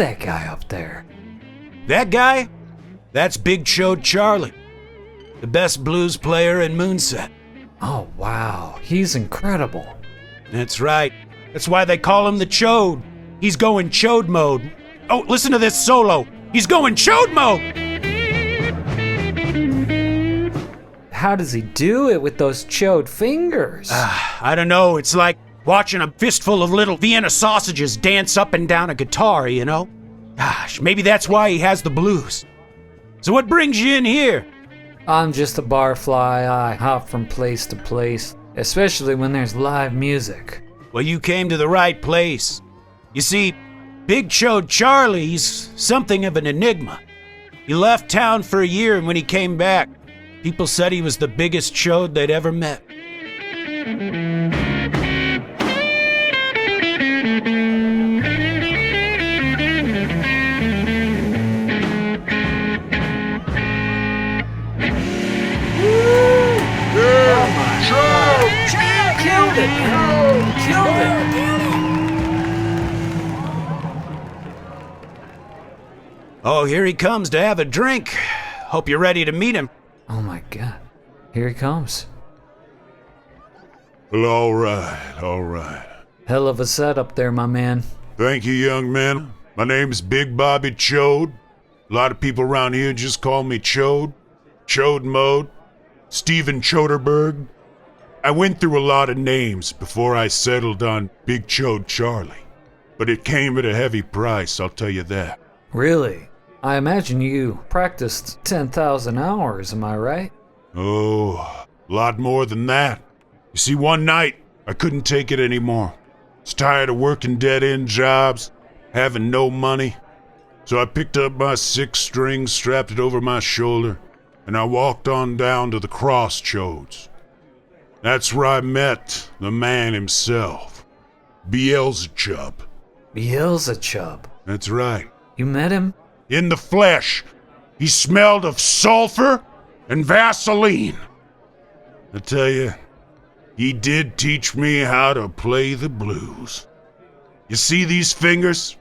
that guy up there? That guy? That's Big Chode Charlie, the best blues player in Moonset. Oh, wow. He's incredible. That's right. That's why they call him the Chode. He's going Chode mode. Oh, listen to this solo. He's going Chode mode! How does he do it with those chode fingers? I don't know. It's like watching a fistful of little Vienna sausages dance up and down a guitar, you know? Gosh, maybe that's why he has the blues. So what brings you in here? I'm just a barfly. I hop from place to place, especially when there's live music. Well, you came to the right place. You see, Big Chode Charlie's something of an enigma. He left town for a year, and when he came back, people said he was the biggest chode they'd ever met. Killed it! Oh, here he comes to have a drink. Hope you're ready to meet him. Oh my God. Here he comes. Well, all right. Hell of a setup there, my man. Thank you, young man. My name's Big Bobby Chode. A lot of people around here just call me Chode. Chode Mode. Steven Choderberg. I went through a lot of names before I settled on Big Chode Charlie. But it came at a heavy price, I'll tell you that. Really? I imagine you practiced 10,000 hours, am I right? Oh, a lot more than that. You see, one night, I couldn't take it anymore. I was tired of working dead-end jobs, having no money. So I picked up my 6-string, strapped it over my shoulder, and I walked on down to the Crossroads. That's where I met the man himself, Beelzebub. Beelzebub? That's right. You met him? In the flesh. He smelled of sulfur and Vaseline. I tell you, he did teach me how to play the blues. You see these fingers?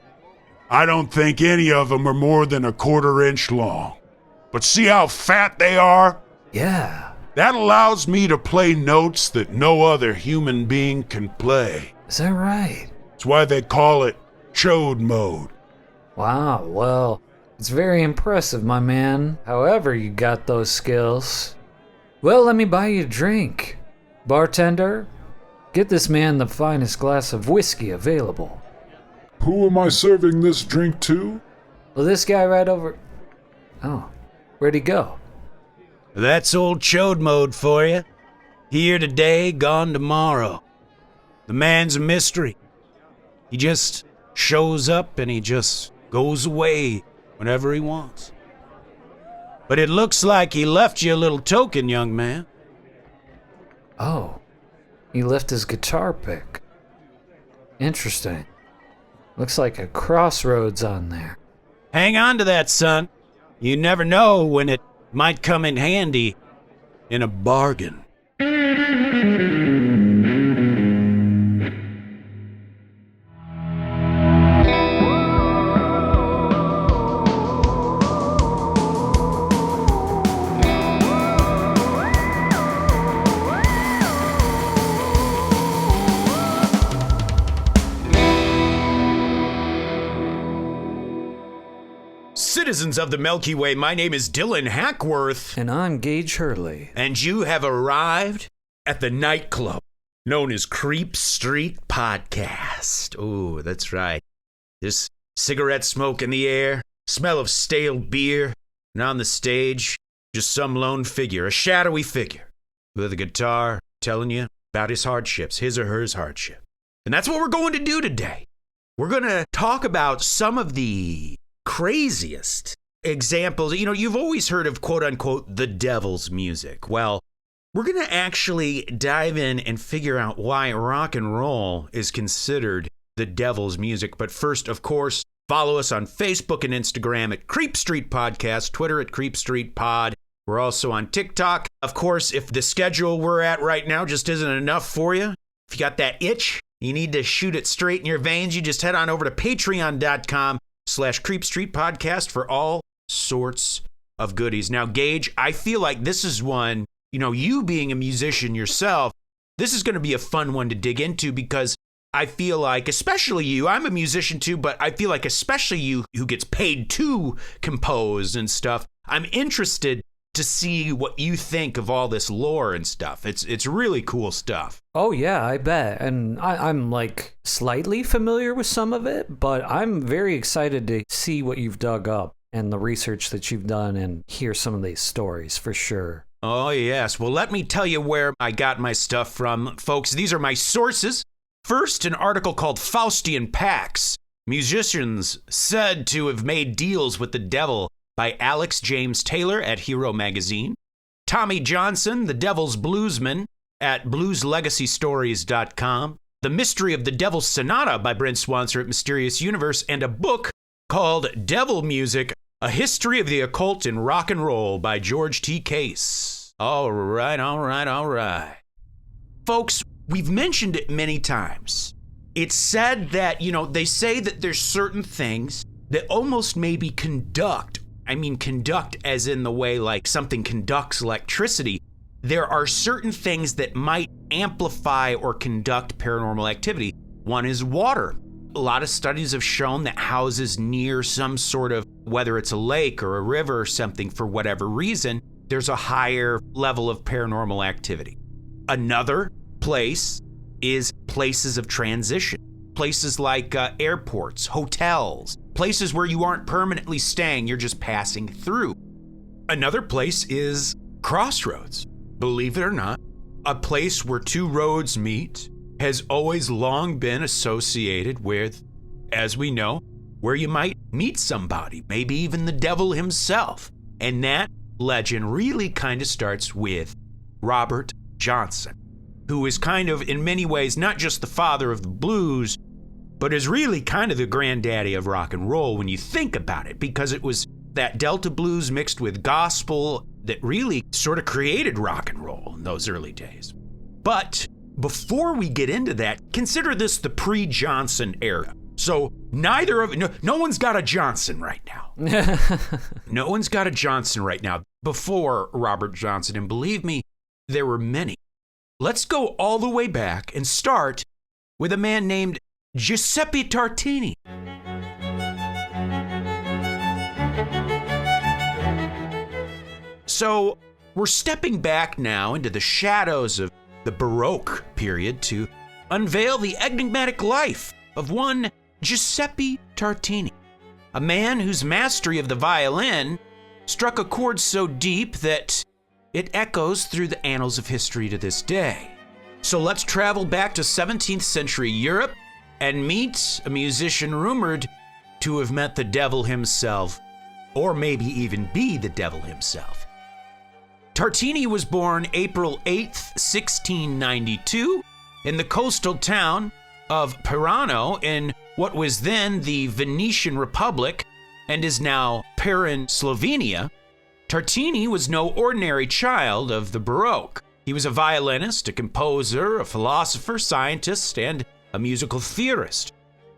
I don't think any of them are more than a 1/4 inch long. But see how fat they are? Yeah. That allows me to play notes that no other human being can play. Is that right? That's why they call it Chode mode. Wow, well, it's very impressive, my man. However you got those skills. Well, let me buy you a drink. Bartender, get this man the finest glass of whiskey available. Who am I serving this drink to? Well, this guy right over... Oh, where'd he go? That's old Chode mode for you. Here today, gone tomorrow. The man's a mystery. He just shows up and he just goes away whenever he wants. But it looks like he left you a little token, young man. Oh, he left his guitar pick. Interesting. Looks like a crossroads on there. Hang on to that, son. You never know when it might come in handy in a bargain. Citizens of the Milky Way, my name is Dylan Hackworth. And I'm Gage Hurley. And you have arrived at the nightclub known as Creep Street Podcast. Oh, that's right. There's cigarette smoke in the air, smell of stale beer, and on the stage, just some lone figure, a shadowy figure, with a guitar telling you about his hardships, his or her hardship. And that's what we're going to do today. We're going to talk about some of the craziest examples. You know, you've always heard of quote unquote the devil's music. Well, we're going to actually dive in and figure out why rock and roll is considered the devil's music. But first, of course, follow us on Facebook and Instagram at Creep Street Podcast, Twitter at Creep Street Pod. We're also on TikTok. Of course, if the schedule we're at right now just isn't enough for you, if you got that itch, you need to shoot it straight in your veins, you just head on over to patreon.com/Creep youtube.com/creepstreetpodcast for all sorts of goodies. Now, Gage, I feel like this is one, you being a musician yourself, this is going to be a fun one to dig into because I feel like, especially you, I'm a musician too, but I feel like especially you who gets paid to compose and stuff, I'm interested to see what you think of all this lore and stuff. It's really cool stuff. Oh yeah, I bet. And I'm like slightly familiar with some of it, but I'm very excited to see what you've dug up and the research that you've done and hear some of these stories for sure. Oh yes, well let me tell you where I got my stuff from, folks. These are my sources. First, an article called Faustian Pacts, Musicians Said to Have Made Deals with the Devil by Alex James Taylor at Hero Magazine. Tommy Johnson, The Devil's Bluesman at blueslegacystories.com. The Mystery of the Devil's Sonata by Brent Swanser at Mysterious Universe, and a book called Devil Music, A History of the Occult in Rock and Roll by George T. Case. All right. Folks, we've mentioned it many times. It's said that, they say that there's certain things that almost maybe conduct as in the way like something conducts electricity. There are certain things that might amplify or conduct paranormal activity. One is water. A lot of studies have shown that houses near some sort of, whether it's a lake or a river or something, for whatever reason, there's a higher level of paranormal activity. Another place is places of transition. Places like airports, hotels, places where you aren't permanently staying, you're just passing through. Another place is crossroads. Believe it or not, a place where two roads meet has always long been associated with, as we know, where you might meet somebody, maybe even the devil himself. And that legend really kind of starts with Robert Johnson, who is kind of, in many ways, not just the father of the blues, but is really kind of the granddaddy of rock and roll when you think about it, because it was that Delta blues mixed with gospel that really sort of created rock and roll in those early days. But before we get into that, consider this the pre-Johnson era. So no one's got a Johnson right now. No one's got a Johnson right now before Robert Johnson, and believe me, there were many. Let's go all the way back and start with a man named Giuseppe Tartini. So we're stepping back now into the shadows of the Baroque period to unveil the enigmatic life of one Giuseppe Tartini, a man whose mastery of the violin struck a chord so deep that it echoes through the annals of history to this day. So let's travel back to 17th century Europe and meet a musician rumored to have met the devil himself, or maybe even be the devil himself. Tartini was born April 8th, 1692, in the coastal town of Pirano in what was then the Venetian Republic and is now Piran, Slovenia. Tartini was no ordinary child of the Baroque. He was a violinist, a composer, a philosopher, scientist, and a musical theorist.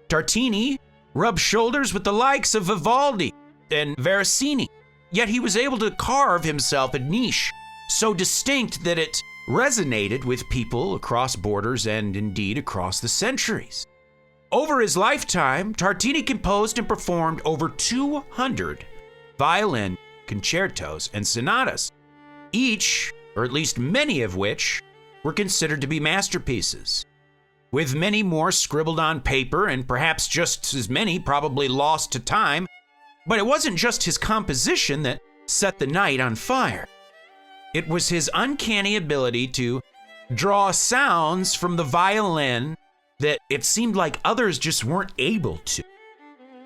Tartini rubbed shoulders with the likes of Vivaldi and Veracini, yet he was able to carve himself a niche so distinct that it resonated with people across borders and indeed across the centuries. Over his lifetime, Tartini composed and performed over 200 violin concertos and sonatas, each, or at least many of which, were considered to be masterpieces, with many more scribbled on paper and perhaps just as many probably lost to time. But it wasn't just his composition that set the night on fire. It was his uncanny ability to draw sounds from the violin that it seemed like others just weren't able to.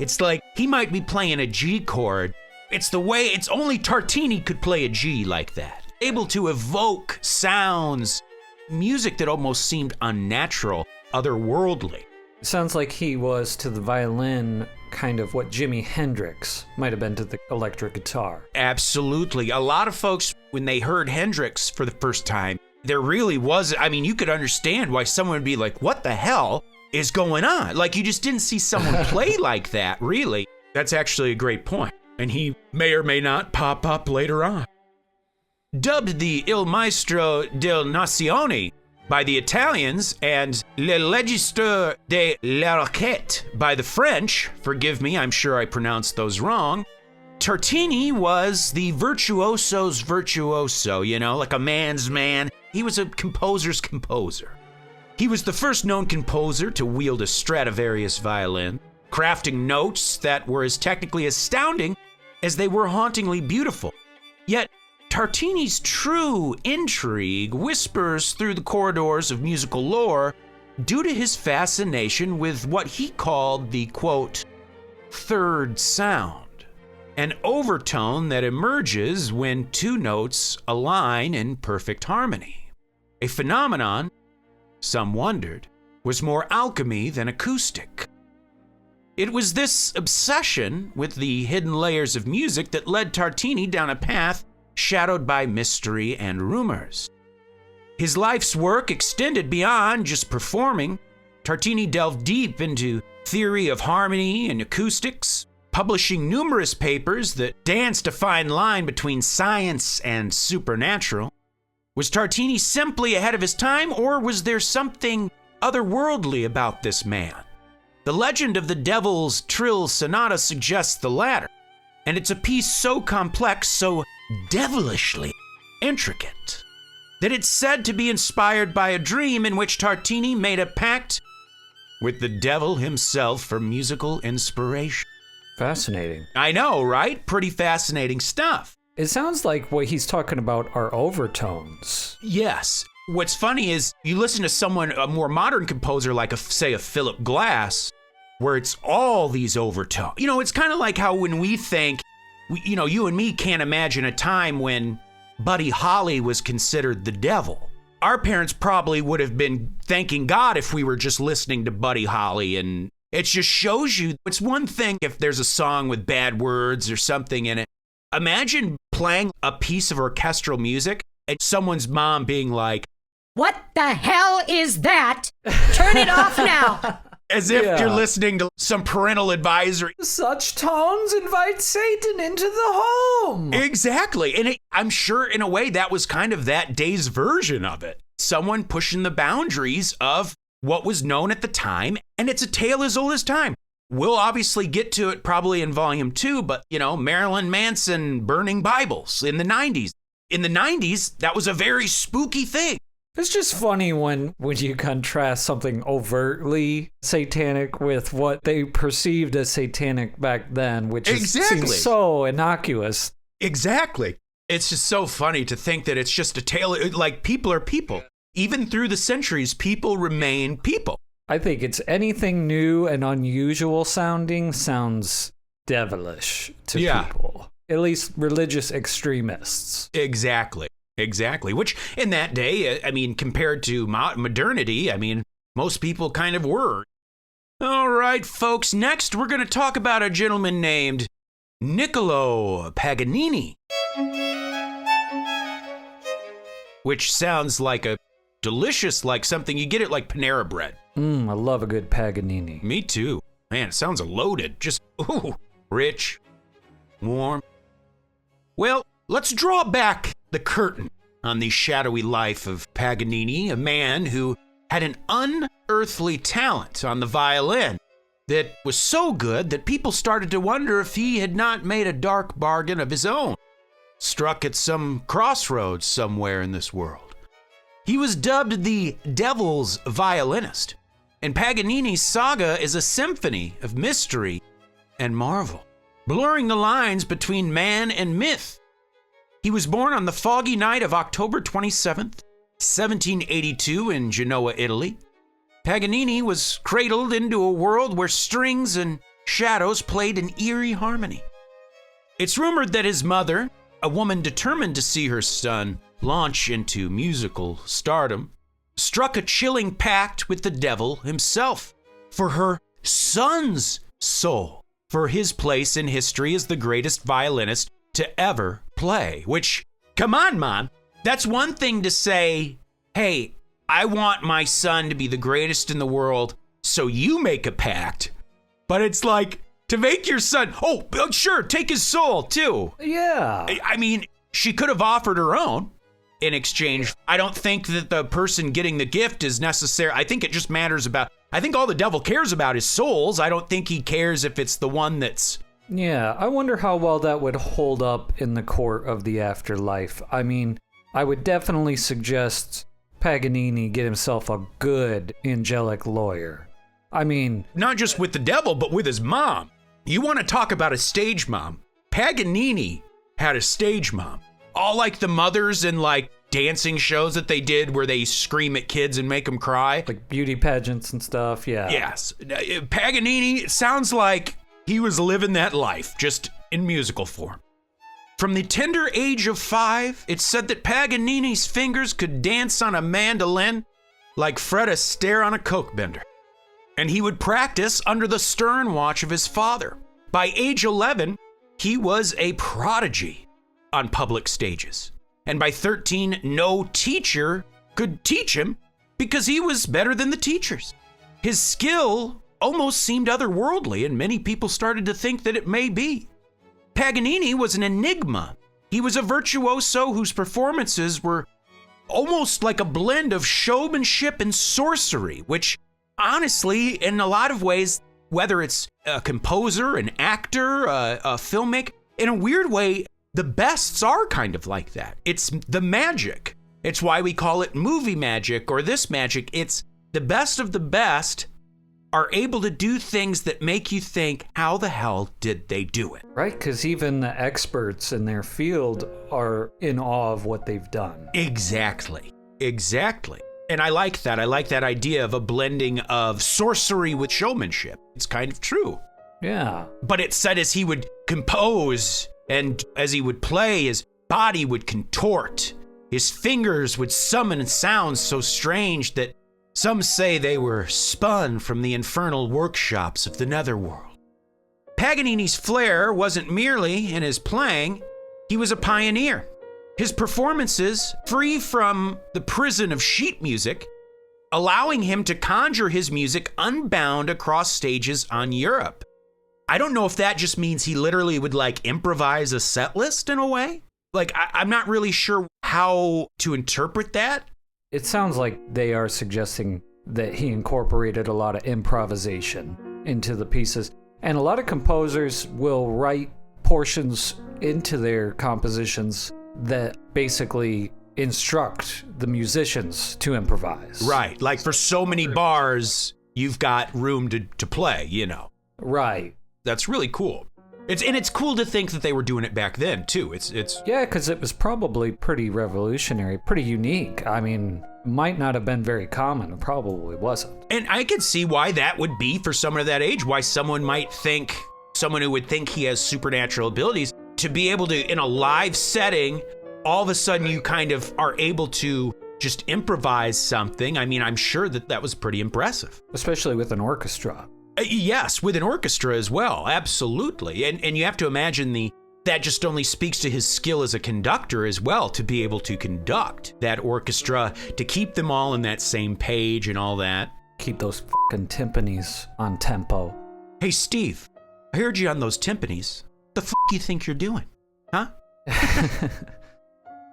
It's like he might be playing a G chord. It's only Tartini could play a G like that. Able to evoke sounds, music that almost seemed unnatural, otherworldly. Sounds like he was to the violin kind of what Jimi Hendrix might have been to the electric guitar. Absolutely. A lot of folks, when they heard Hendrix for the first time, there really was, you could understand why someone would be like, what the hell is going on? Like, you just didn't see someone play like that, really. That's actually a great point, and he may or may not pop up later on. Dubbed the Il Maestro del Nazione by the Italians and Le Legisteur de l'Occult by the French, forgive me, I'm sure I pronounced those wrong, Tartini was the virtuoso's virtuoso, like a man's man. He was a composer's composer. He was the first known composer to wield a Stradivarius violin, crafting notes that were as technically astounding as they were hauntingly beautiful. Yet, Tartini's true intrigue whispers through the corridors of musical lore due to his fascination with what he called the, quote, third sound, an overtone that emerges when two notes align in perfect harmony. A phenomenon, some wondered, was more alchemy than acoustic. It was this obsession with the hidden layers of music that led Tartini down a path shadowed by mystery and rumors. His life's work extended beyond just performing. Tartini delved deep into theory of harmony and acoustics, publishing numerous papers that danced a fine line between science and supernatural. Was Tartini simply ahead of his time, or was there something otherworldly about this man? The legend of the Devil's Trill Sonata suggests the latter, and it's a piece so complex, so devilishly intricate, that it's said to be inspired by a dream in which Tartini made a pact with the devil himself for musical inspiration. Fascinating. I know, right? Pretty fascinating stuff. It sounds like what he's talking about are overtones. Yes. What's funny is you listen to someone, a more modern composer like, say, a Philip Glass, where it's all these overtones. It's kind of like how when we think, you and me can't imagine a time when Buddy Holly was considered the devil. Our parents probably would have been thanking God if we were just listening to Buddy Holly, and it just shows you it's one thing if there's a song with bad words or something in it. Imagine playing a piece of orchestral music and someone's mom being like, "What the hell is that? Turn it off now." As if you're listening to some parental advisory. Such tones invite Satan into the home. Exactly. And I'm sure in a way that was kind of that day's version of it. Someone pushing the boundaries of what was known at the time. And it's a tale as old as time. We'll obviously get to it probably in volume 2, but Marilyn Manson burning Bibles in the 90s. In the 90s, that was a very spooky thing. It's just funny when you contrast something overtly satanic with what they perceived as satanic back then, which seems so innocuous. Exactly. It's just so funny to think that it's just a tale. Like, people are people. Even through the centuries, people remain people. I think it's anything new and unusual sounding sounds devilish to people. At least religious extremists. Exactly. Which in that day, compared to modernity, most people kind of were. All right, folks, next we're going to talk about a gentleman named Niccolò Paganini. Which sounds like like something you get at like Panera Bread. I love a good Paganini. Me too. Man, it sounds loaded. Just, rich, warm. Well, let's draw back the curtain on the shadowy life of Paganini, a man who had an unearthly talent on the violin that was so good that people started to wonder if he had not made a dark bargain of his own, struck at some crossroads somewhere in this world. He was dubbed the Devil's Violinist, and Paganini's saga is a symphony of mystery and marvel, blurring the lines between man and myth. He was born on the foggy night of October 27th, 1782 in Genoa, Italy. Paganini was cradled into a world where strings and shadows played in eerie harmony. It's rumored that his mother, a woman determined to see her son launch into musical stardom, struck a chilling pact with the devil himself for her son's soul, for his place in history as the greatest violinist to ever play. Which, come on, Mom, that's one thing to say, hey, I want my son to be the greatest in the world, so you make a pact. But it's like, To make your son, sure, take his soul too. Yeah. I mean, she could have offered her own in exchange. I don't think that the person getting the gift is necessary. I think it just matters about, I think all the devil cares about is souls. I don't think he cares if it's the one that's... Yeah, I wonder how well that would hold up in the court of the afterlife. I mean, I would definitely suggest Paganini get himself a good angelic lawyer. I mean... Not just with the devil, but with his mom. You want to talk about a stage mom? Paganini had a stage mom. All like the mothers in like dancing shows that they did where they scream at kids and make them cry. Like beauty pageants and stuff, yeah. Yes. Paganini, it sounds like he was living that life, just in musical form. From the tender age of 5, it's said that Paganini's fingers could dance on a mandolin like Fred Astaire on a Coke bender. And he would practice under the stern watch of his father. By age 11, he was a prodigy on public stages. And by 13, no teacher could teach him because he was better than the teachers. His skill almost seemed otherworldly, and many people started to think that it may be. Paganini was an enigma. He was a virtuoso whose performances were almost like a blend of showmanship and sorcery, which honestly, in a lot of ways, whether it's a composer, an actor, a filmmaker, in a weird way, the bests are kind of like that. It's the magic. It's why we call it movie magic or this magic. It's the best of the best are able to do things that make you think, how the hell did they do it? Right, because even the experts in their field are in awe of what they've done. Exactly. And I like that. I like that idea of a blending of sorcery with showmanship. It's kind of true. Yeah. But it said as he would compose and as he would play, his body would contort. His fingers would summon sounds so strange that some say they were spun from the infernal workshops of the netherworld. Paganini's flair wasn't merely in his playing, he was a pioneer. His performances, free from the prison of sheet music, allowing him to conjure his music unbound across stages on Europe. I don't know if that just means he literally would like improvise a set list in a way. Like, I'm not really sure how to interpret that. It sounds like they are suggesting that he incorporated a lot of improvisation into the pieces. And a lot of composers will write portions into their compositions that basically instruct the musicians to improvise. Right. Like for so many bars, you've got room to play, you know. Right. That's really cool. It's cool to think that they were doing it back then too. It's Yeah, because it was probably pretty revolutionary, pretty unique. I mean, might not have been very common. It probably wasn't. And I could see why that would be for someone of that age, why someone who would think he has supernatural abilities, to be able to, in a live setting, all of a sudden you kind of are able to just improvise something. I mean, I'm sure that was pretty impressive. Especially with an orchestra. Yes, with an orchestra as well, absolutely. And you have to imagine that just only speaks to his skill as a conductor as well, to be able to conduct that orchestra, to keep them all on that same page and all that. Keep those fucking timpanis on tempo. Hey, Steve, I heard you on those timpanis. The f*** you think you're doing? Huh?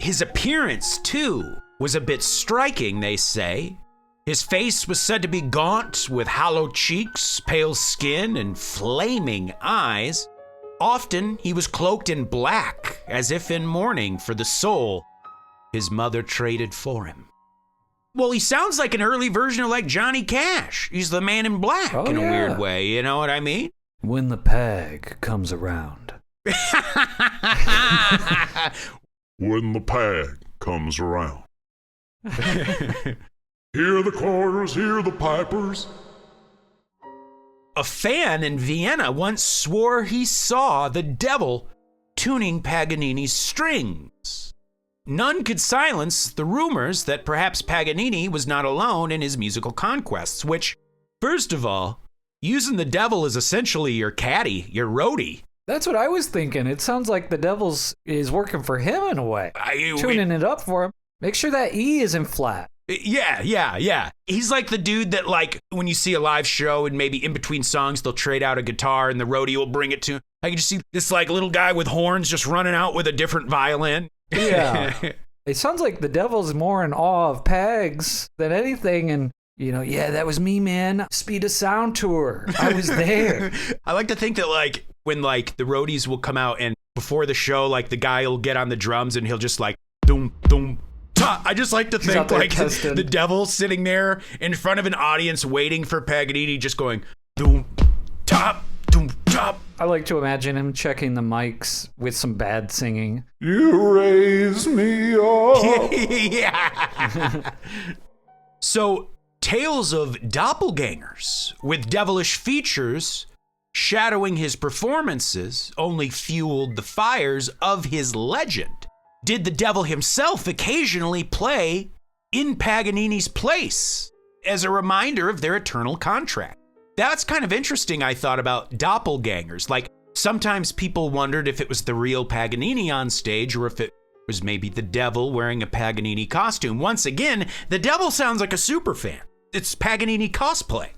His appearance, too, was a bit striking, they say. His face was said to be gaunt, with hollow cheeks, pale skin, and flaming eyes. Often, he was cloaked in black, as if in mourning for the soul his mother traded for him. Well, he sounds like an early version of like Johnny Cash. He's the man in black in a weird way, you know what I mean? When the pag comes around. When the pag comes around. Hear the chorus, hear the pipers. A fan in Vienna once swore he saw the devil tuning Paganini's strings. None could silence the rumors that perhaps Paganini was not alone in his musical conquests, which, first of all, using the devil is essentially your caddy, your roadie. That's what I was thinking. It sounds like the devil's is working for him in a way. Tuning it up for him. Make sure that E isn't flat. Yeah. He's like the dude that, like, when you see a live show and maybe in between songs, they'll trade out a guitar and the roadie will bring it to. I can just see this, like, little guy with horns just running out with a different violin. Yeah. It sounds like the devil's more in awe of Pags than anything. And, yeah, that was me, man. Speed of Sound tour. I was there. I like to think that, like, when, like, the roadies will come out and before the show, like, the guy will get on the drums and he'll just, like, doom, doom, ta. I just like to think, like, the devil sitting there in front of an audience waiting for Paganini just going, doom, top, doom, top. I like to imagine him checking the mics with some bad singing. You raise me up. Yeah. So, tales of doppelgangers with devilish features shadowing his performances only fueled the fires of his legend. Did the devil himself occasionally play in Paganini's place as a reminder of their eternal contract? That's kind of interesting, I thought, about doppelgangers. Like, sometimes people wondered if it was the real Paganini on stage or if it was maybe the devil wearing a Paganini costume. Once again, the devil sounds like a superfan. It's Paganini cosplay.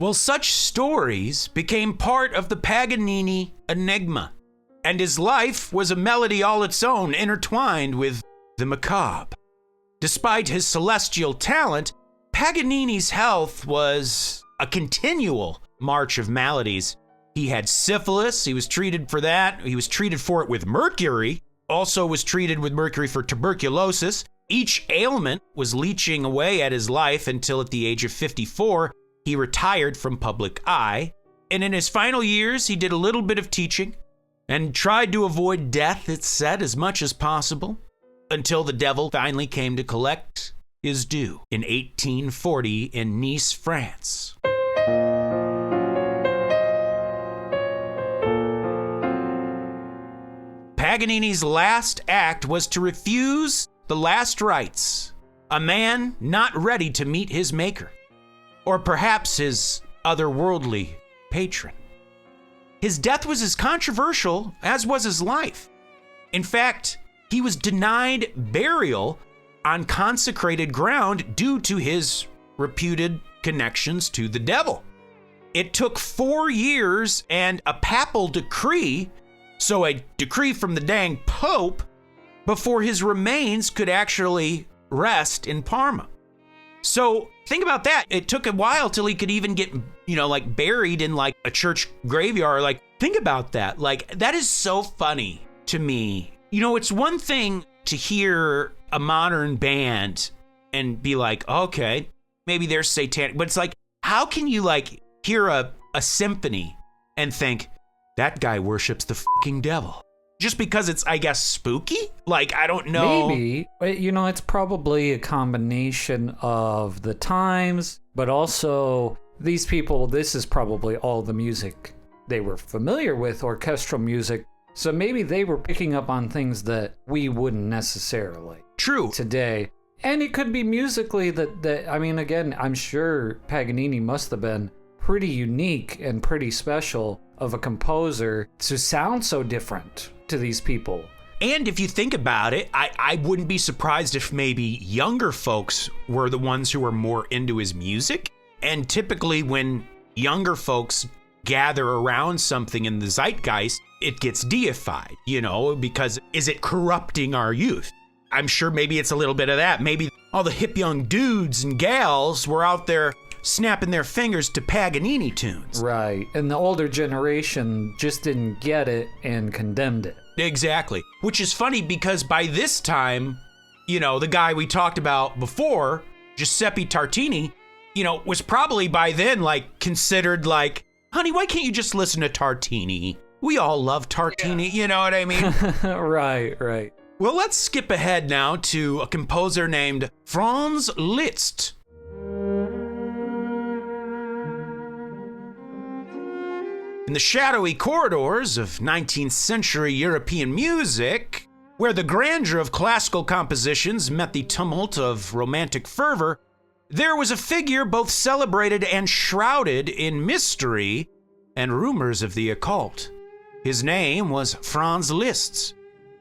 Well, such stories became part of the Paganini enigma, and his life was a melody all its own, intertwined with the macabre. Despite his celestial talent, Paganini's health was a continual march of maladies. He had syphilis, he was treated for that. He was treated for it with mercury, also was treated with mercury for tuberculosis. Each ailment was leeching away at his life until at the age of 54, he retired from public eye. And in his final years, he did a little bit of teaching and tried to avoid death, it's said, as much as possible, until the devil finally came to collect his due in 1840 in Nice, France. Paganini's last act was to refuse the last rites, a man not ready to meet his maker, or perhaps his otherworldly patron. His death was as controversial as was his life. In fact, he was denied burial on consecrated ground due to his reputed connections to the devil. It took 4 years and a papal decree, so a decree from the dang Pope, before his remains could actually rest in Parma. So think about that. It took a while till he could even get, like buried in like a church graveyard. Like, think about that. Like, that is so funny to me. It's one thing to hear a modern band and be like, okay, maybe they're satanic, but it's like, how can you like hear a symphony and think that guy worships the fucking devil? Just because it's, I guess, spooky? Like, I don't know. Maybe. It's probably a combination of the times, but also these people, this is probably all the music they were familiar with, orchestral music. So maybe they were picking up on things that we wouldn't necessarily. True. Today. And it could be musically that again, I'm sure Paganini must have been pretty unique and pretty special of a composer to sound so different to these people. And if you think about it, I wouldn't be surprised if maybe younger folks were the ones who were more into his music. And typically when younger folks gather around something in the zeitgeist, it gets deified, because is it corrupting our youth? I'm sure maybe it's a little bit of that. Maybe all the hip young dudes and gals were out there snapping their fingers to Paganini tunes. Right. And the older generation just didn't get it and condemned it. Exactly. Which is funny because by this time, the guy we talked about before, Giuseppe Tartini, was probably by then like considered like, honey, why can't you just listen to Tartini? We all love Tartini, you know what I mean? Right. Well, let's skip ahead now to a composer named Franz Liszt. In the shadowy corridors of 19th century European music, where the grandeur of classical compositions met the tumult of romantic fervor, there was a figure both celebrated and shrouded in mystery and rumors of the occult. His name was Franz Liszt,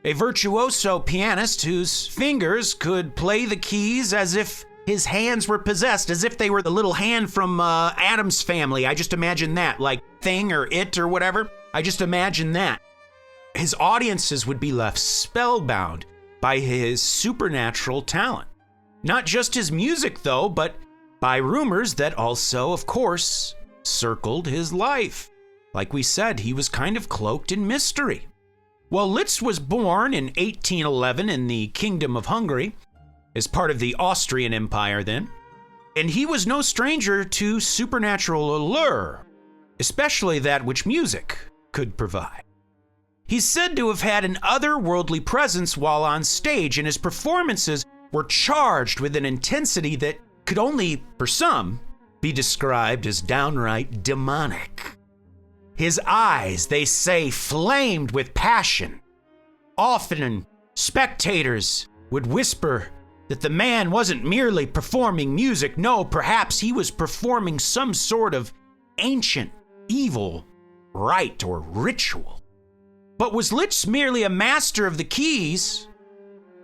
a virtuoso pianist whose fingers could play the keys as if his hands were possessed, as if they were the little hand from Addams Family. I just imagine that, like Thing or It or whatever. I just imagine that. His audiences would be left spellbound by his supernatural talent. Not just his music, though, but by rumors that also, of course, circled his life. Like we said, he was kind of cloaked in mystery. Well, Liszt was born in 1811 in the Kingdom of Hungary, as part of the Austrian Empire then, and he was no stranger to supernatural allure, especially that which music could provide. He's said to have had an otherworldly presence while on stage, and his performances were charged with an intensity that could only, for some, be described as downright demonic. His eyes, they say, flamed with passion. Often, spectators would whisper that the man wasn't merely performing music. No, perhaps he was performing some sort of ancient, evil rite or ritual. But was Liszt merely a master of the keys,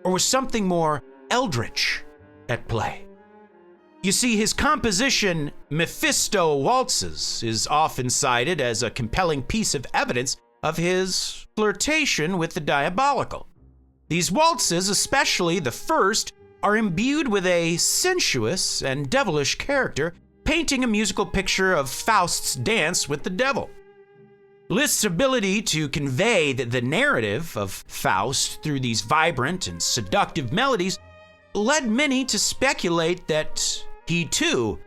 or was something more eldritch at play? You see, his composition, Mephisto Waltzes, is often cited as a compelling piece of evidence of his flirtation with the diabolical. These waltzes, especially the first, are imbued with a sensuous and devilish character, painting a musical picture of Faust's dance with the devil. Liszt's ability to convey the narrative of Faust through these vibrant and seductive melodies led many to speculate that he too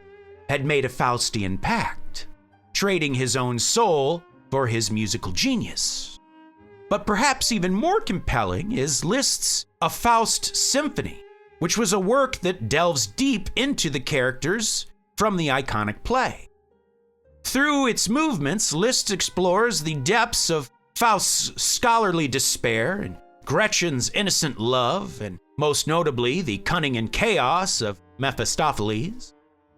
had made a Faustian pact, trading his own soul for his musical genius. But perhaps even more compelling is Liszt's A Faust Symphony, which was a work that delves deep into the characters from the iconic play. Through its movements, Liszt explores the depths of Faust's scholarly despair and Gretchen's innocent love, and most notably, the cunning and chaos of Mephistopheles.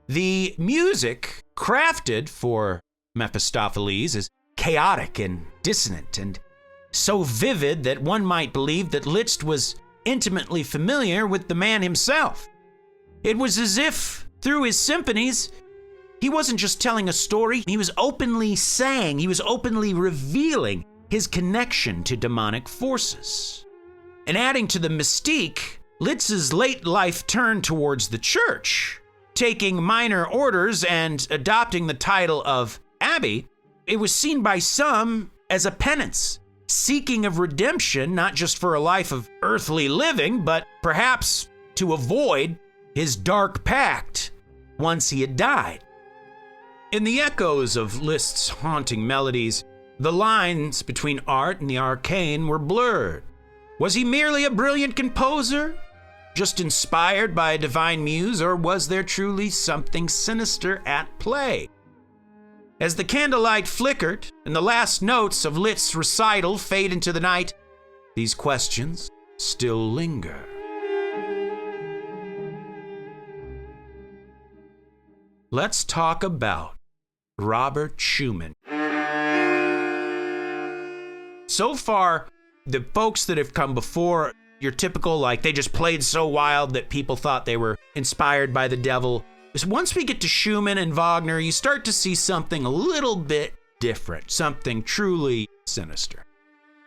The music crafted for Mephistopheles is chaotic and dissonant, and so vivid that one might believe that Liszt was intimately familiar with the man himself. It was as if, through his symphonies, he wasn't just telling a story, he was openly saying, he was openly revealing his connection to demonic forces. And adding to the mystique, Liszt's late life turn towards the church, taking minor orders and adopting the title of abbey. It was seen by some as a penance, seeking of redemption, not just for a life of earthly living, but perhaps to avoid his dark pact once he had died. In the echoes of Liszt's haunting melodies, the lines between art and the arcane were blurred. Was he merely a brilliant composer, just inspired by a divine muse, or was there truly something sinister at play? As the candlelight flickered and the last notes of Liszt's recital fade into the night, these questions still linger. Let's talk about Robert Schumann. So far, the folks that have come before, your typical, like, they just played so wild that people thought they were inspired by the devil. Once we get to Schumann and Wagner, you start to see something a little bit different, something truly sinister.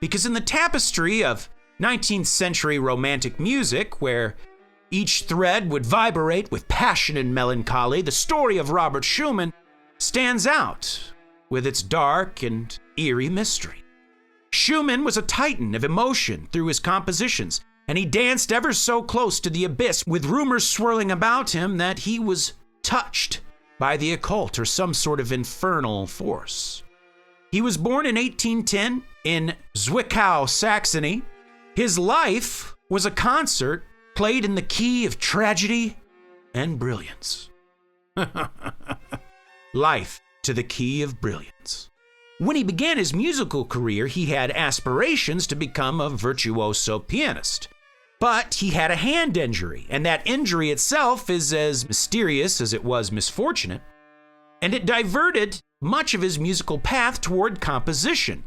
Because in the tapestry of 19th century romantic music, where each thread would vibrate with passion and melancholy, the story of Robert Schumann stands out with its dark and eerie mystery. Schumann was a titan of emotion through his compositions, and he danced ever so close to the abyss, with rumors swirling about him that he was touched by the occult or some sort of infernal force. He was born in 1810 in Zwickau, Saxony. His life was a concert played in the key of tragedy and brilliance. Life to the key of brilliance. When he began his musical career, he had aspirations to become a virtuoso pianist. But he had a hand injury, and that injury itself is as mysterious as it was misfortunate, and it diverted much of his musical path toward composition.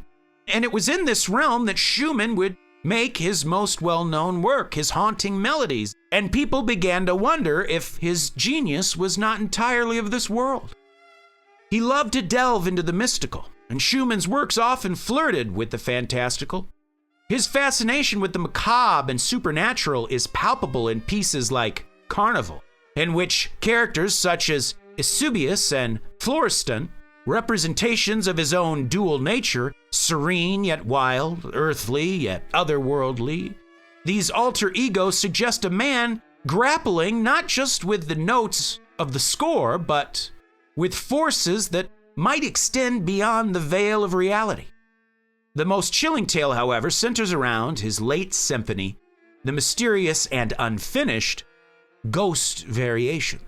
And it was in this realm that Schumann would make his most well-known work, his haunting melodies, and people began to wonder if his genius was not entirely of this world. He loved to delve into the mystical, and Schumann's works often flirted with the fantastical. His fascination with the macabre and supernatural is palpable in pieces like Carnival, in which characters such as Eusebius and Florestan, representations of his own dual nature, serene yet wild, earthly yet otherworldly, these alter egos suggest a man grappling not just with the notes of the score, but with forces that might extend beyond the veil of reality. The most chilling tale, however, centers around his late symphony, the mysterious and unfinished Ghost Variation.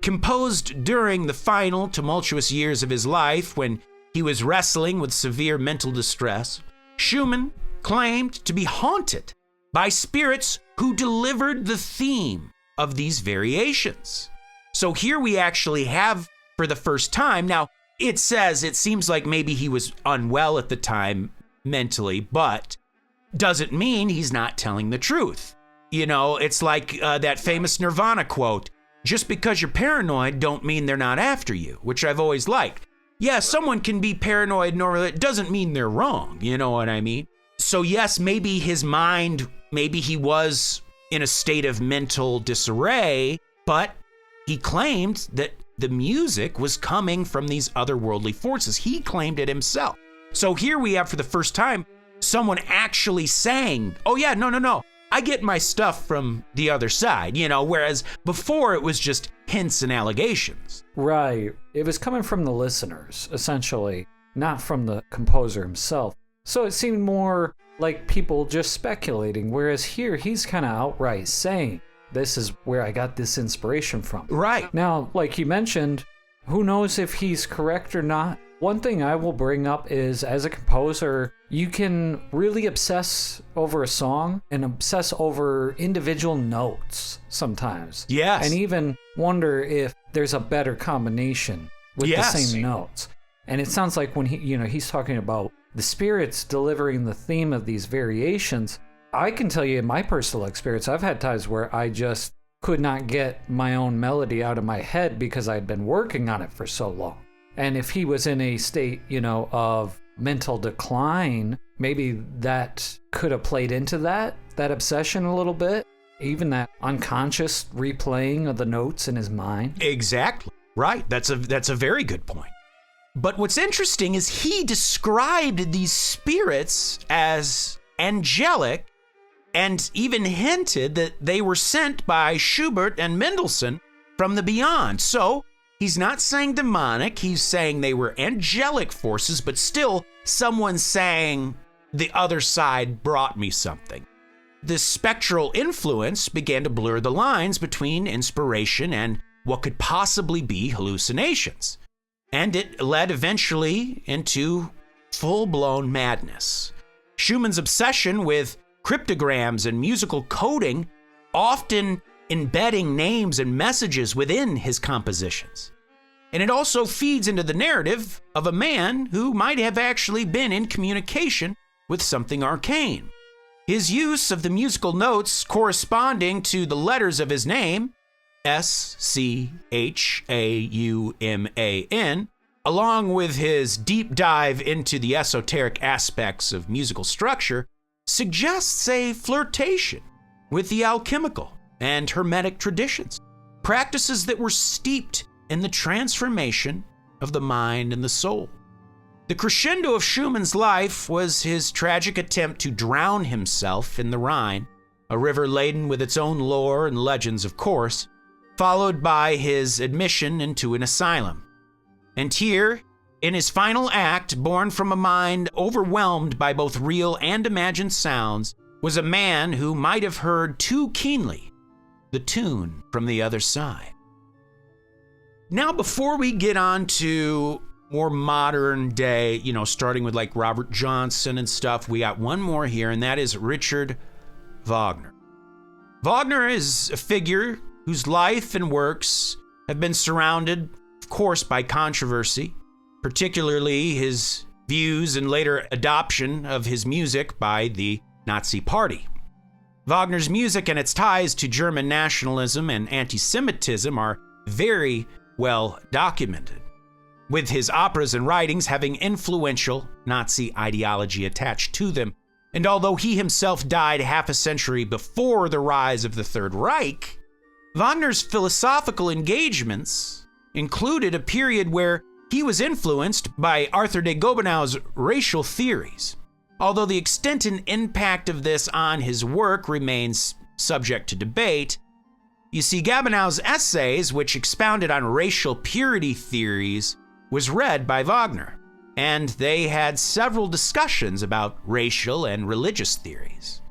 Composed during the final tumultuous years of his life when he was wrestling with severe mental distress, Schumann claimed to be haunted by spirits who delivered the theme of these variations. So here we actually have, for the first time, now it seems like maybe he was unwell at the time mentally, but doesn't mean he's not telling the truth. You know, it's like that famous Nirvana quote, just because you're paranoid don't mean they're not after you, which I've always liked. Yeah, someone can be paranoid normally, it doesn't mean they're wrong, you know what I mean? So yes, maybe his mind, maybe he was in a state of mental disarray, but he claimed that the music was coming from these otherworldly forces. He claimed it himself. So here we have, for the first time, someone actually saying, oh yeah, no, I get my stuff from the other side, you know, whereas before it was just hints and allegations. Right. It was coming from the listeners, essentially, not from the composer himself. So it seemed more like people just speculating, whereas here he's kind of outright saying, this is where I got this inspiration from. Right. Now, like you mentioned, who knows if he's correct or not? One thing I will bring up is, as a composer, you can really obsess over a song and obsess over individual notes sometimes. Yes. And even wonder if there's a better combination with the same notes. And it sounds like when he's talking about the spirits delivering the theme of these variations, I can tell you in my personal experience, I've had times where I just could not get my own melody out of my head because I'd been working on it for so long. And if he was in a state, of mental decline, maybe that could have played into that obsession a little bit, even that unconscious replaying of the notes in his mind. Exactly. Right. That's a very good point. But what's interesting is he described these spirits as angelic and even hinted that they were sent by Schubert and Mendelssohn from the beyond. So he's not saying demonic, he's saying they were angelic forces, but still someone saying the other side brought me something. This spectral influence began to blur the lines between inspiration and what could possibly be hallucinations. And it led eventually into full-blown madness. Schumann's obsession with cryptograms and musical coding, often embedding names and messages within his compositions. And it also feeds into the narrative of a man who might have actually been in communication with something arcane. His use of the musical notes corresponding to the letters of his name, Schauman, along with his deep dive into the esoteric aspects of musical structure, suggests a flirtation with the alchemical and hermetic traditions, practices that were steeped in the transformation of the mind and the soul. The crescendo of Schumann's life was his tragic attempt to drown himself in the Rhine, a river laden with its own lore and legends, of course, followed by his admission into an asylum. And here, in his final act, born from a mind overwhelmed by both real and imagined sounds, was a man who might have heard too keenly the tune from the other side. Now, before we get on to more modern day, starting with like Robert Johnson and stuff, we got one more here, and that is Richard Wagner. Wagner is a figure whose life and works have been surrounded, of course, by controversy, particularly his views and later adoption of his music by the Nazi Party. Wagner's music and its ties to German nationalism and anti-Semitism are very well documented, with his operas and writings having influential Nazi ideology attached to them. And although he himself died half a century before the rise of the Third Reich, Wagner's philosophical engagements included a period where he was influenced by Arthur de Gobineau's racial theories. Although the extent and impact of this on his work remains subject to debate, you see, Gobineau's essays, which expounded on racial purity theories, was read by Wagner, and they had several discussions about racial and religious theories.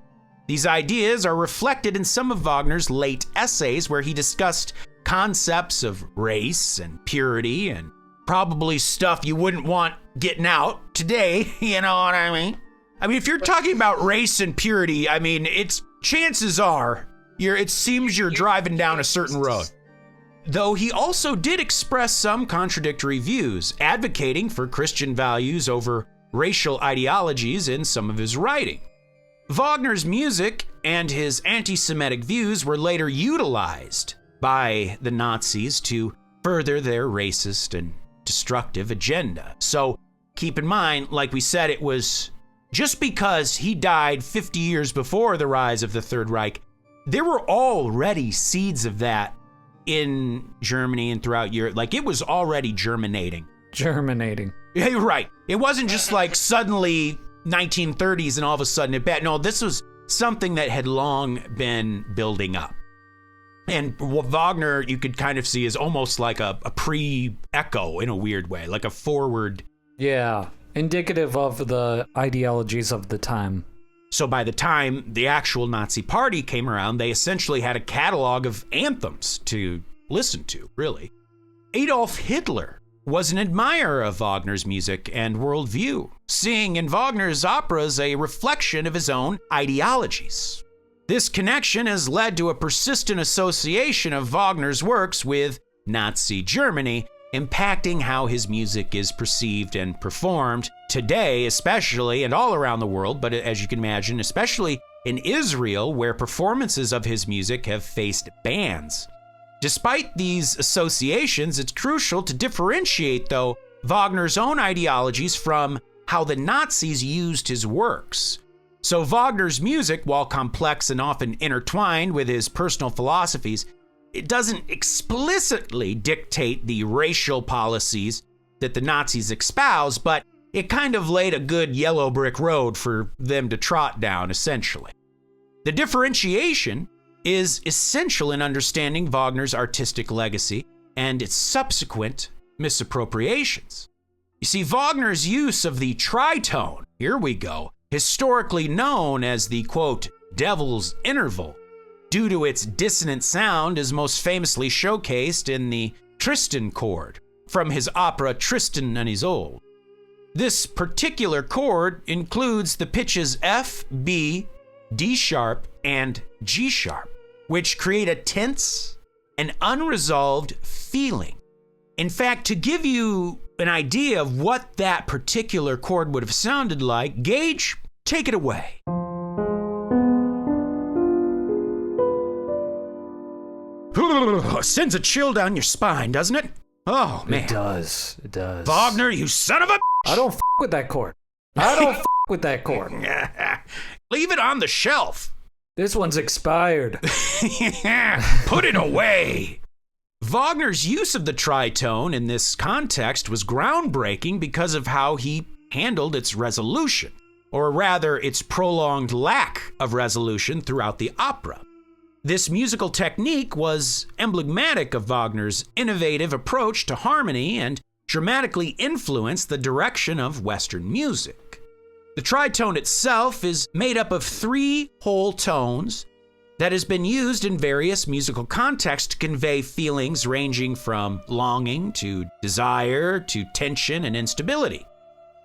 These ideas are reflected in some of Wagner's late essays, where he discussed concepts of race and purity and probably stuff you wouldn't want getting out today, you know what I mean? I mean, if you're talking about race and purity, I mean, it's chances are it seems you're driving down a certain road. Though he also did express some contradictory views, advocating for Christian values over racial ideologies in some of his writing. Wagner's music and his anti-Semitic views were later utilized by the Nazis to further their racist and destructive agenda. So keep in mind, like we said, it was just because he died 50 years before the rise of the Third Reich, there were already seeds of that in Germany and throughout Europe. Like, it was already germinating. Germinating. Yeah, you're right. It wasn't just like suddenly 1930s and all of a sudden it bad. No, this was something that had long been building up. And Wagner, you could kind of see, is almost like a pre-echo in a weird way, like a forward. Yeah, indicative of the ideologies of the time. So by the time the actual Nazi Party came around, they essentially had a catalog of anthems to listen to, really. Adolf Hitler was an admirer of Wagner's music and worldview, seeing in Wagner's operas a reflection of his own ideologies. This connection has led to a persistent association of Wagner's works with Nazi Germany, impacting how his music is perceived and performed today, especially, and all around the world, but as you can imagine, especially in Israel, where performances of his music have faced bans. Despite these associations, it's crucial to differentiate, though, Wagner's own ideologies from how the Nazis used his works. So Wagner's music, while complex and often intertwined with his personal philosophies, it doesn't explicitly dictate the racial policies that the Nazis espouse, but it kind of laid a good yellow brick road for them to trot down, essentially. The differentiation is essential in understanding Wagner's artistic legacy and its subsequent misappropriations. You see, Wagner's use of the tritone, here we go, historically known as the, quote, devil's interval, due to its dissonant sound, is most famously showcased in the Tristan chord from his opera Tristan and Isolde. This particular chord includes the pitches F, B, D sharp, and G sharp, which create a tense and unresolved feeling. In fact, to give you an idea of what that particular chord would have sounded like, Gage, take it away. Sends a chill down your spine, doesn't it? Oh, man. It does. It does. Wagner, you son of a... I don't f with that chord. I don't f with that chord. Leave it on the shelf. This one's expired. Put it away. Wagner's use of the tritone in this context was groundbreaking because of how he handled its resolution, or rather its prolonged lack of resolution throughout the opera. This musical technique was emblematic of Wagner's innovative approach to harmony and dramatically influenced the direction of Western music. The tritone itself is made up of 3 whole tones that has been used in various musical contexts to convey feelings ranging from longing to desire to tension and instability.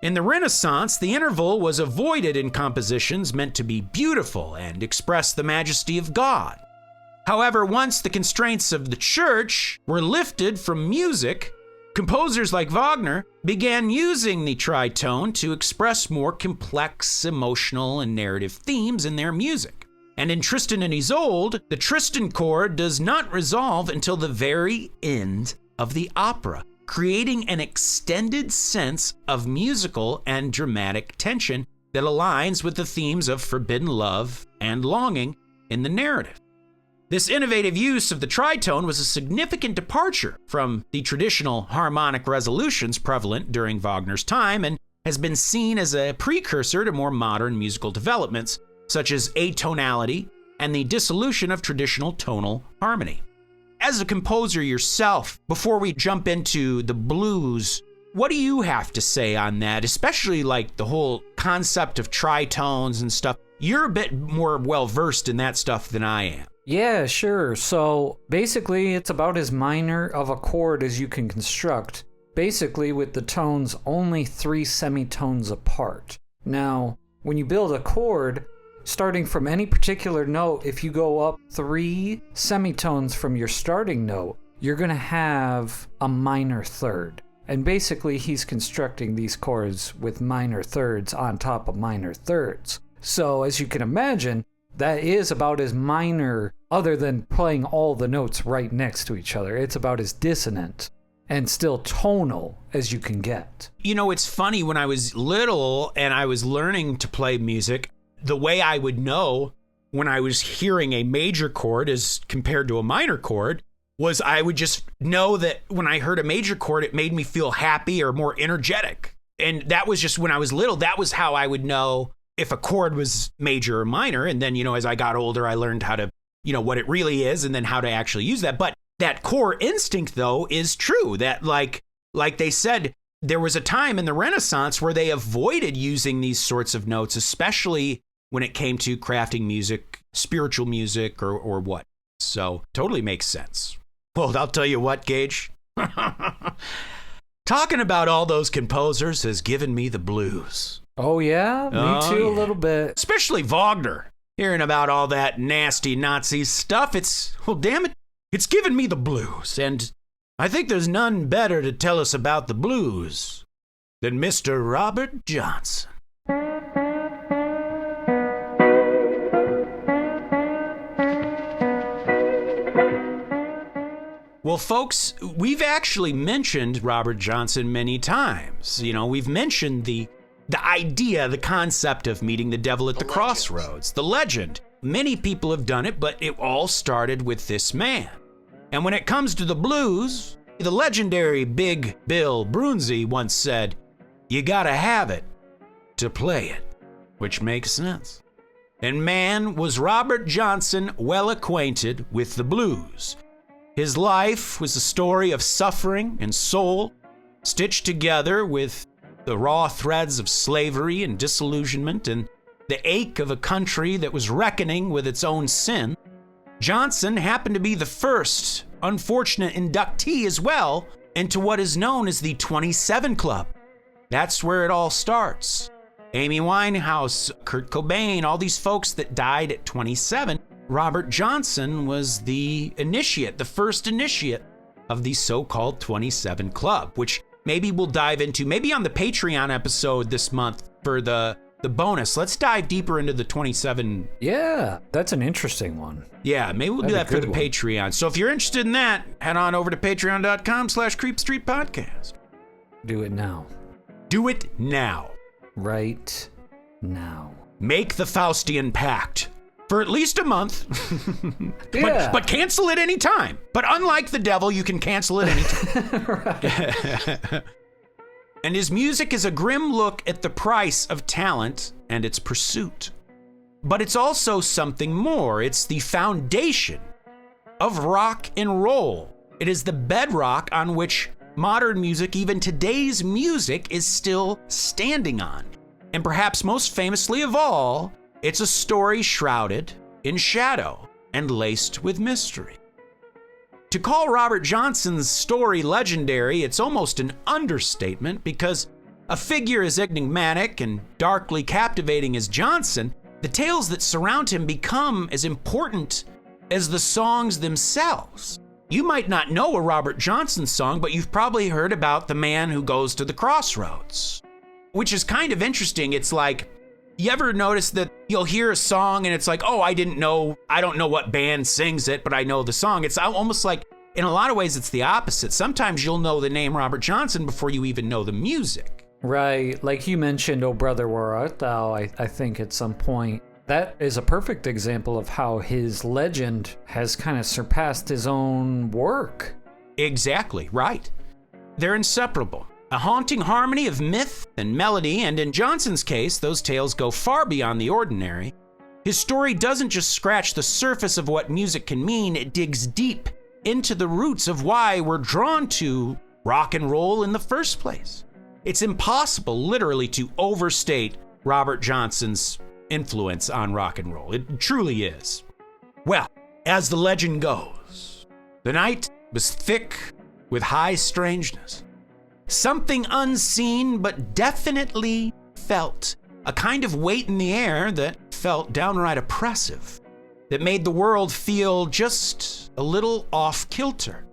In the Renaissance, the interval was avoided in compositions meant to be beautiful and express the majesty of God. However, once the constraints of the church were lifted from music, Composers like Wagner began using the tritone to express more complex emotional and narrative themes in their music. And in Tristan and Isolde, the Tristan chord does not resolve until the very end of the opera, creating an extended sense of musical and dramatic tension that aligns with the themes of forbidden love and longing in the narrative. This innovative use of the tritone was a significant departure from the traditional harmonic resolutions prevalent during Wagner's time and has been seen as a precursor to more modern musical developments, such as atonality and the dissolution of traditional tonal harmony. As a composer yourself, before we jump into the blues, what do you have to say on that, especially like the whole concept of tritones and stuff? You're a bit more well-versed in that stuff than I am. Yeah, sure. So basically, it's about as minor of a chord as you can construct, basically with the tones only 3 semitones apart. Now, when you build a chord, starting from any particular note, if you go up 3 semitones from your starting note, you're going to have a minor third. And basically, he's constructing these chords with minor thirds on top of minor thirds. So, as you can imagine, that is about as minor, other than playing all the notes right next to each other. It's about as dissonant and still tonal as you can get. You know, it's funny, when I was little and I was learning to play music, the way I would know when I was hearing a major chord as compared to a minor chord was I would just know that when I heard a major chord, it made me feel happy or more energetic. And that was just when I was little, that was how I would know if a chord was major or minor. And then, as I got older, I learned how to, what it really is and then how to actually use that. But that core instinct, though, is true. That like they said, there was a time in the Renaissance where they avoided using these sorts of notes, especially when it came to crafting music, spiritual music or what. So totally makes sense. Well, I'll tell you what, Gage. Talking about all those composers has given me the blues. Oh, yeah? Me too, a little bit. Especially Wagner. Hearing about all that nasty Nazi stuff, damn it, it's given me the blues. And I think there's none better to tell us about the blues than Mr. Robert Johnson. Well, folks, we've actually mentioned Robert Johnson many times. We've mentioned the idea, the concept of meeting the devil at the crossroads, the legend. Many people have done it, but it all started with this man. And when it comes to the blues, the legendary Big Bill Brunzi once said, "You gotta have it to play it," which makes sense. And man, was Robert Johnson well acquainted with the blues. His life was a story of suffering and soul, stitched together with the raw threads of slavery and disillusionment and the ache of a country that was reckoning with its own sin. Johnson happened to be the first unfortunate inductee as well into what is known as the 27 Club. That's where it all starts. Amy Winehouse, Kurt Cobain, all these folks that died at 27. Robert Johnson was the initiate, the first initiate of the so-called 27 Club, which maybe we'll dive into, maybe on the Patreon episode this month for the bonus. Let's dive deeper into the 27. Yeah, that's an interesting one. Yeah, maybe we'll do that for the Patreon. So if you're interested in that, head on over to patreon.com/creepstreetpodcast. Do it now. Do it now. Right now. Make the Faustian Pact. For at least a month. Yeah. But cancel it anytime. But unlike the devil, you can cancel it anytime. Right. And his music is a grim look at the price of talent and its pursuit. But it's also something more. It's the foundation of rock and roll. It is the bedrock on which modern music, even today's music, is still standing on. And perhaps most famously of all, it's a story shrouded in shadow and laced with mystery. To call Robert Johnson's story legendary, it's almost an understatement, because a figure as enigmatic and darkly captivating as Johnson, the tales that surround him become as important as the songs themselves. you might not know a Robert Johnson song, but you've probably heard about The Man Who Goes to the Crossroads, which is kind of interesting. It's like, you ever notice that you'll hear a song and it's like, oh, I don't know what band sings it, but I know the song. It's almost like, in a lot of ways, it's the opposite. Sometimes you'll know the name Robert Johnson before you even know the music. Right, like you mentioned, Oh Brother, Where Art Thou, I think at some point. That is a perfect example of how his legend has kind of surpassed his own work. Exactly, right. They're inseparable. A haunting harmony of myth and melody, and in Johnson's case, those tales go far beyond the ordinary. His story doesn't just scratch the surface of what music can mean, it digs deep into the roots of why we're drawn to rock and roll in the first place. It's impossible, literally, to overstate Robert Johnson's influence on rock and roll. It truly is. Well, as the legend goes, the night was thick with high strangeness. Something unseen but definitely felt. A kind of weight in the air that felt downright oppressive, that made the world feel just a little off-kilter.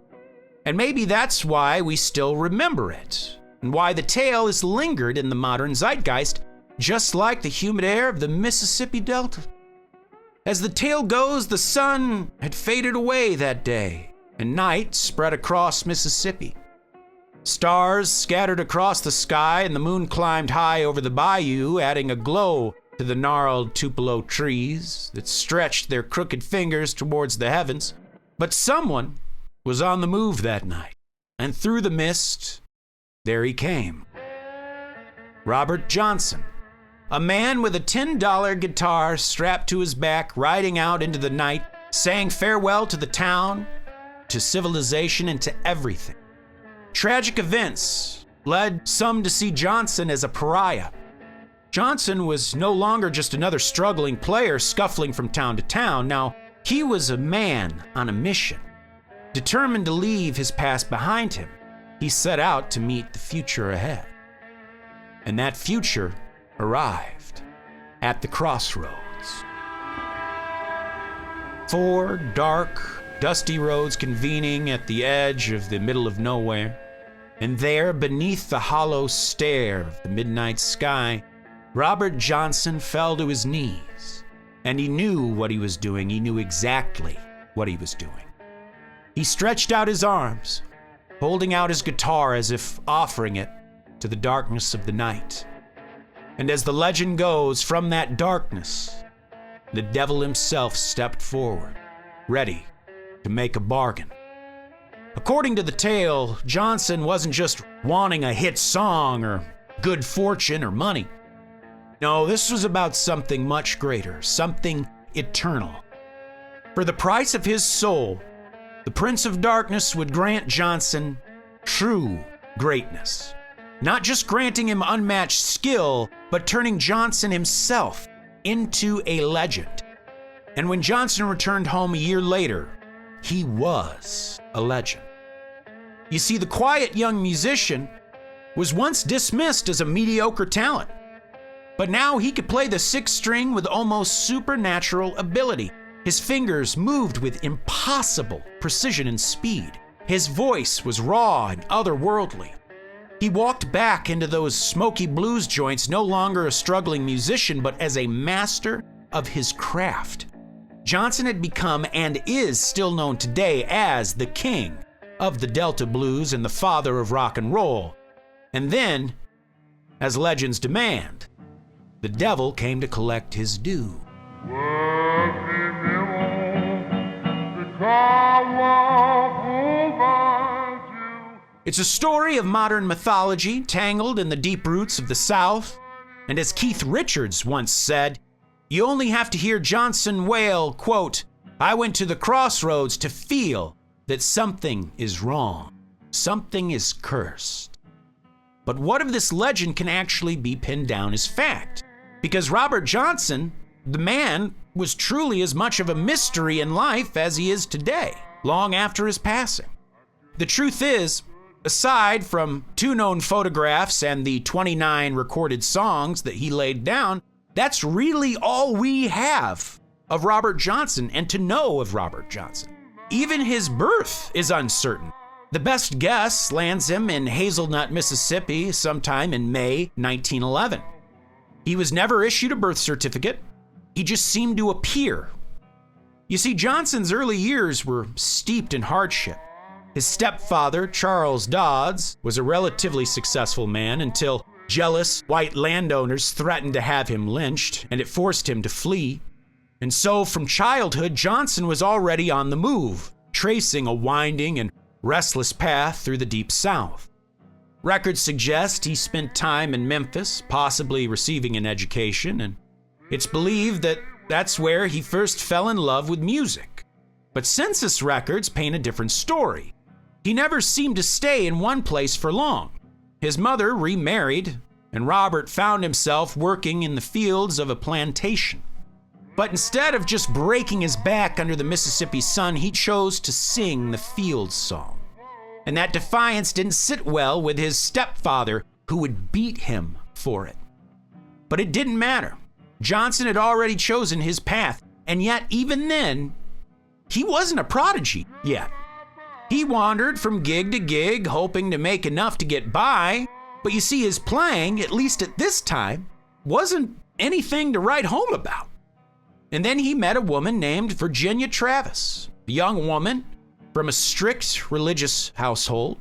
And maybe that's why we still remember it, and why the tale is lingered in the modern zeitgeist, just like the humid air of the Mississippi Delta. As the tale goes, the sun had faded away that day, and night spread across Mississippi. Stars scattered across the sky, and the moon climbed high over the bayou, adding a glow to the gnarled tupelo trees that stretched their crooked fingers towards the heavens. But someone was on the move that night, and through the mist, there he came. Robert Johnson, a man with a $10 guitar strapped to his back, riding out into the night, saying farewell to the town, to civilization, and to everything. Tragic events led some to see Johnson as a pariah. Johnson was no longer just another struggling player scuffling from town to town. Now, he was a man on a mission. Determined to leave his past behind him, he set out to meet the future ahead. And that future arrived at the crossroads. 4 dark, dusty roads convening at the edge of the middle of nowhere. And there, beneath the hollow stare of the midnight sky, Robert Johnson fell to his knees. And he knew what he was doing. He knew exactly what he was doing. He stretched out his arms, holding out his guitar as if offering it to the darkness of the night. And as the legend goes, from that darkness, the devil himself stepped forward, ready to make a bargain. According to the tale, Johnson wasn't just wanting a hit song or good fortune or money. No, this was about something much greater, something eternal. For the price of his soul, the Prince of Darkness would grant Johnson true greatness. Not just granting him unmatched skill, but turning Johnson himself into a legend. And when Johnson returned home a year later, he was a legend. You see, the quiet young musician was once dismissed as a mediocre talent, but now he could play the 6th string with almost supernatural ability. His fingers moved with impossible precision and speed. His voice was raw and otherworldly. He walked back into those smoky blues joints, no longer a struggling musician, but as a master of his craft. Johnson had become, and is still known today as, the king of the Delta blues and the father of rock and roll. And then, as legends demand, the devil came to collect his due. It's a story of modern mythology tangled in the deep roots of the South. And as Keith Richards once said, you only have to hear Johnson wail, quote, "I went to the crossroads to feel that something is wrong. Something is cursed." But what if this legend can actually be pinned down as fact? Because Robert Johnson, the man, was truly as much of a mystery in life as he is today, long after his passing. The truth is, aside from 2 known photographs and the 29 recorded songs that he laid down, that's really all we have of Robert Johnson and to know of Robert Johnson. Even his birth is uncertain. The best guess lands him in Hazelnut, Mississippi, sometime in May 1911. He was never issued a birth certificate. He just seemed to appear. You see, Johnson's early years were steeped in hardship. His stepfather, Charles Dodds, was a relatively successful man until jealous white landowners threatened to have him lynched, and it forced him to flee. And so, from childhood, Johnson was already on the move, tracing a winding and restless path through the Deep South. Records suggest he spent time in Memphis, possibly receiving an education, and it's believed that that's where he first fell in love with music. But census records paint a different story. He never seemed to stay in one place for long. His mother remarried, and Robert found himself working in the fields of a plantation. But instead of just breaking his back under the Mississippi sun, he chose to sing the field song. And that defiance didn't sit well with his stepfather, who would beat him for it. But it didn't matter. Johnson had already chosen his path, and yet even then, he wasn't a prodigy yet. He wandered from gig to gig, hoping to make enough to get by, but you see, his playing, at least at this time, wasn't anything to write home about. And then he met a woman named Virginia Travis, a young woman from a strict religious household.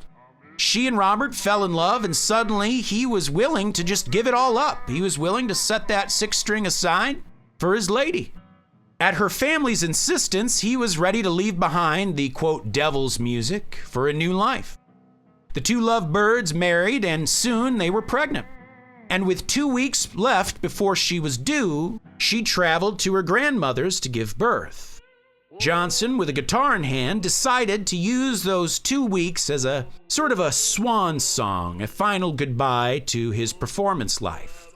She and Robert fell in love, and suddenly he was willing to just give it all up. He was willing to set that sixth string aside for his lady. At her family's insistence, he was ready to leave behind the, quote, devil's music for a new life. The two lovebirds married, and soon they were pregnant. And with 2 weeks left before she was due, she traveled to her grandmother's to give birth. Johnson, with a guitar in hand, decided to use those 2 weeks as a sort of a swan song, a final goodbye to his performance life.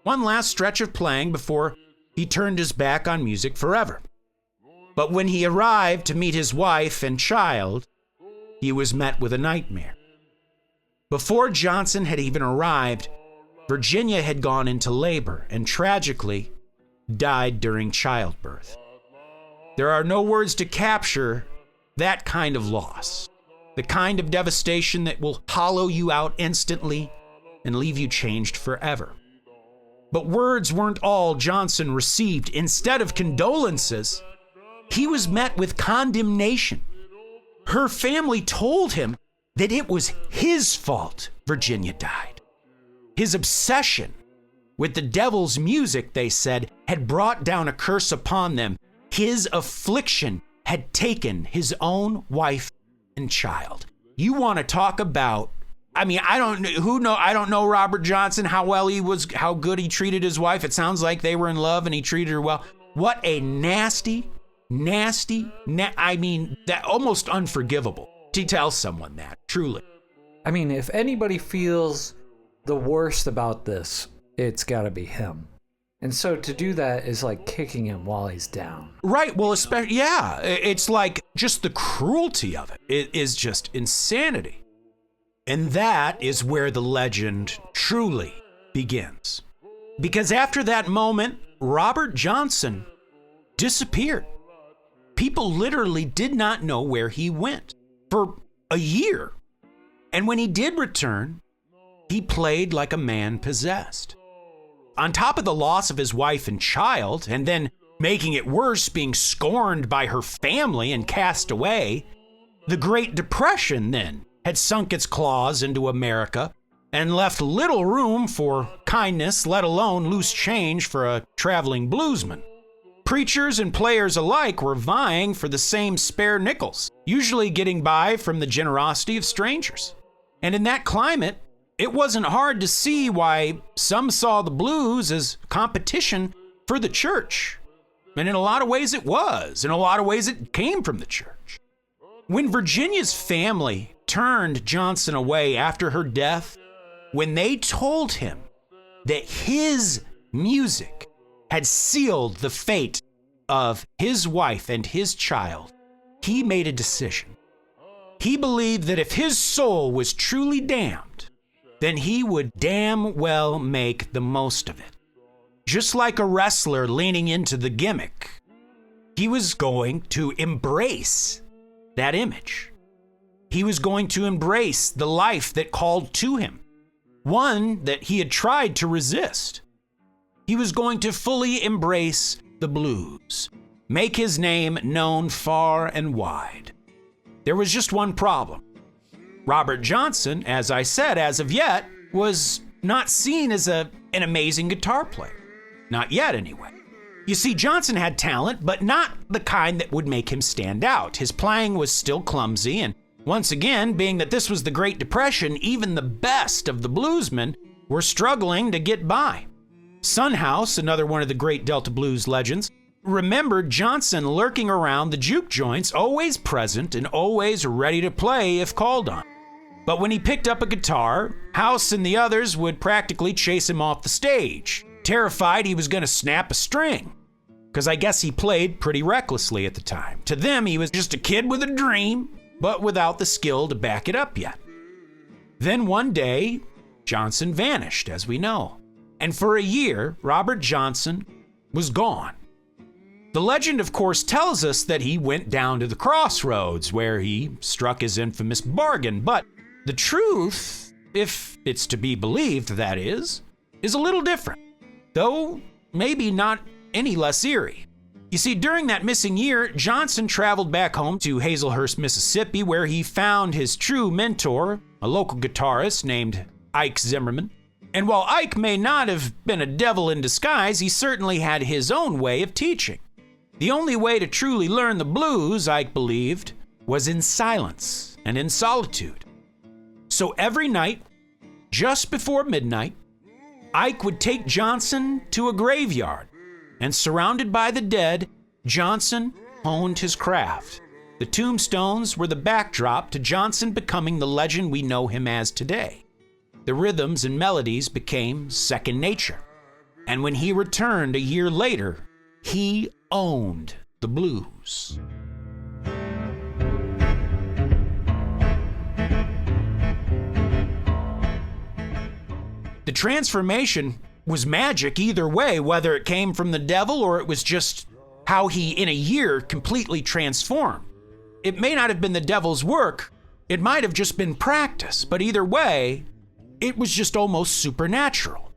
One last stretch of playing before he turned his back on music forever. But when he arrived to meet his wife and child, he was met with a nightmare. Before Johnson had even arrived, Virginia had gone into labor and tragically died during childbirth. There are no words to capture that kind of loss, the kind of devastation that will hollow you out instantly and leave you changed forever. But words weren't all Johnson received. Instead of condolences, he was met with condemnation. Her family told him that it was his fault Virginia died. His obsession with the devil's music, they said, had brought down a curse upon them. His affliction had taken his own wife and child. You want to talk about, I don't know Robert Johnson, how good he treated his wife. It sounds like they were in love and he treated her well. What a nasty, that almost unforgivable to tell someone that, truly. I mean, if anybody feels the worst about this, it's got to be him. And so to do that is like kicking him while he's down. Right. Well, especially, yeah, it's like just the cruelty of it. It is just insanity. And that is where the legend truly begins. Because after that moment, Robert Johnson disappeared. People literally did not know where he went for a year. And when he did return, he played like a man possessed. On top of the loss of his wife and child, and then making it worse, being scorned by her family and cast away, the Great Depression then had sunk its claws into America and left little room for kindness, let alone loose change for a traveling bluesman. Preachers and players alike were vying for the same spare nickels, usually getting by from the generosity of strangers. And in that climate, it wasn't hard to see why some saw the blues as competition for the church. And in a lot of ways it was. In a lot of ways it came from the church. When Virginia's family turned Johnson away after her death, when they told him that his music had sealed the fate of his wife and his child, he made a decision. He believed that if his soul was truly damned, then he would damn well make the most of it. Just like a wrestler leaning into the gimmick, he was going to embrace that image. He was going to embrace the life that called to him, one that he had tried to resist. He was going to fully embrace the blues, make his name known far and wide. There was just one problem. Robert Johnson, as I said, as of yet, was not seen as an amazing guitar player. Not yet, anyway. You see, Johnson had talent, but not the kind that would make him stand out. His playing was still clumsy, and once again, being that this was the Great Depression, even the best of the bluesmen were struggling to get by. Son House, another one of the great Delta blues legends, remembered Johnson lurking around the juke joints, always present and always ready to play if called on. But when he picked up a guitar, House and the others would practically chase him off the stage, terrified he was going to snap a string. Because I guess he played pretty recklessly at the time. To them, he was just a kid with a dream, but without the skill to back it up yet. Then one day, Johnson vanished, as we know. And for a year, Robert Johnson was gone. The legend, of course, tells us that he went down to the Crossroads, where he struck his infamous bargain. But the truth, if it's to be believed, that is a little different, though maybe not any less eerie. You see, during that missing year, Johnson traveled back home to Hazelhurst, Mississippi, where he found his true mentor, a local guitarist named Ike Zimmerman. And while Ike may not have been a devil in disguise, he certainly had his own way of teaching. The only way to truly learn the blues, Ike believed, was in silence and in solitude. So every night, just before midnight, Ike would take Johnson to a graveyard, and surrounded by the dead, Johnson honed his craft. The tombstones were the backdrop to Johnson becoming the legend we know him as today. The rhythms and melodies became second nature. And when he returned a year later, he owned the blues. The transformation was magic either way, whether it came from the devil or it was just how he, in a year, completely transformed. It may not have been the devil's work, it might have just been practice, but either way, it was just almost supernatural.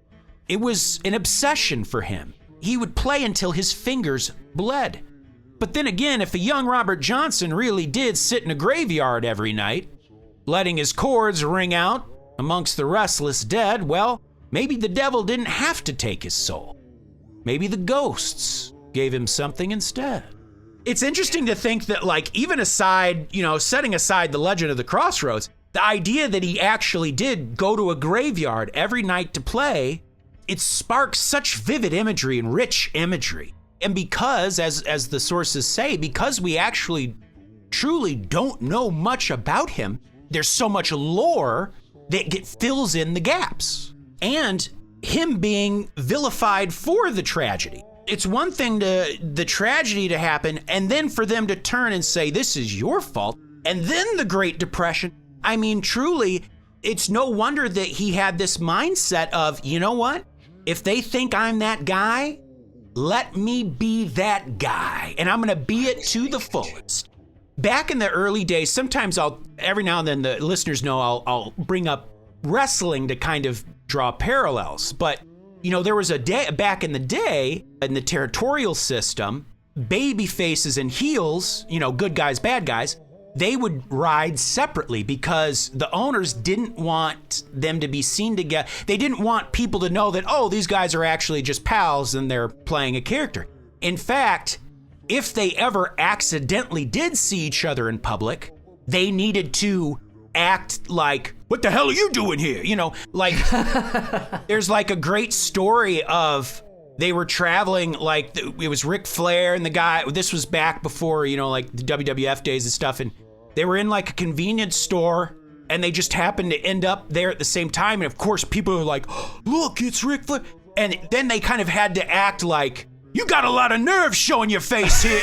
It was an obsession for him. He would play until his fingers bled. But then again, if a young Robert Johnson really did sit in a graveyard every night, letting his chords ring out amongst the restless dead, well, maybe the devil didn't have to take his soul. Maybe the ghosts gave him something instead. It's interesting to think that, like, even aside, setting aside the legend of the Crossroads, the idea that he actually did go to a graveyard every night to play, it sparks such vivid imagery and rich imagery. And because, as the sources say, because we actually truly don't know much about him, there's so much lore that fills in the gaps. And him being vilified for the tragedy. It's one thing the tragedy to happen, and then for them to turn and say, this is your fault. And then the Great Depression. I mean, truly, it's no wonder that he had this mindset of, you know what? If they think I'm that guy, let me be that guy. And I'm going to be it to the fullest. Back in the early days, sometimes every now and then the listeners know I'll bring up wrestling to kind of draw parallels. But, there was a day back in the day in the territorial system, baby faces and heels, good guys, bad guys, they would ride separately because the owners didn't want them to be seen together. They didn't want people to know that, oh, these guys are actually just pals and they're playing a character. In fact, if they ever accidentally did see each other in public, they needed to act like, what the hell are you doing here? There's like a great story of they were traveling, it was Ric Flair and the guy, this was back before, the WWF days and stuff. And they were in like a convenience store and they just happened to end up there at the same time. And of course, people are like, oh, look, it's Ric Flair. And then they kind of had to act like, you got a lot of nerve showing your face here.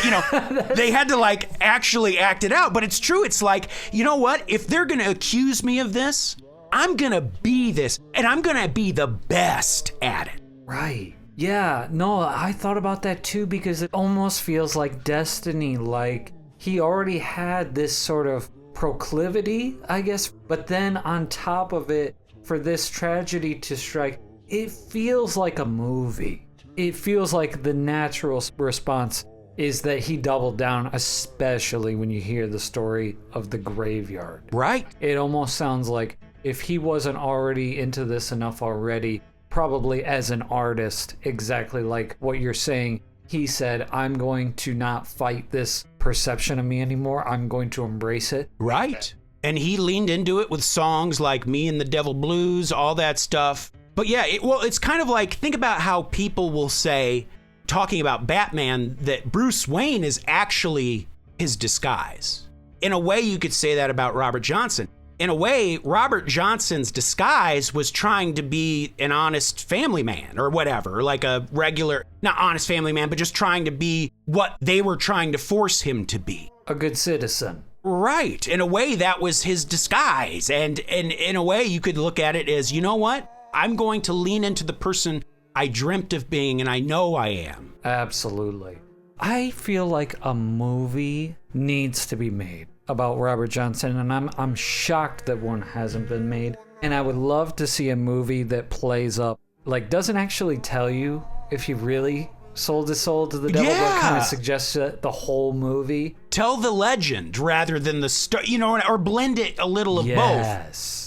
They had to actually act it out. But it's true. It's like, you know what? If they're going to accuse me of this, I'm going to be this and I'm going to be the best at it. Right. Yeah. No, I thought about that too because it almost feels like destiny. Like he already had this sort of proclivity, I guess, but then on top of it, for this tragedy to strike, it feels like a movie. It feels like the natural response is that he doubled down, especially when you hear the story of the graveyard. Right. It almost sounds like if he wasn't already into this enough already, probably as an artist, exactly like what you're saying, he said, I'm going to not fight this perception of me anymore. I'm going to embrace it. Right. And he leaned into it with songs like Me and the Devil Blues, all that stuff. But yeah, it's kind of like, think about how people will say, talking about Batman, that Bruce Wayne is actually his disguise. In a way, you could say that about Robert Johnson. In a way, Robert Johnson's disguise was trying to be an honest family man or whatever, like a regular, not honest family man, but just trying to be what they were trying to force him to be. A good citizen. Right. In a way, that was his disguise. And in a way, you could look at it as, you know what? I'm going to lean into the person I dreamt of being, and I know I am. Absolutely. I feel like a movie needs to be made about Robert Johnson, and I'm shocked that one hasn't been made. And I would love to see a movie that plays up, like doesn't actually tell you if he really sold his soul to the devil, but kind of suggests the whole movie. Tell the legend rather than the story, or blend it a little of both. Yes.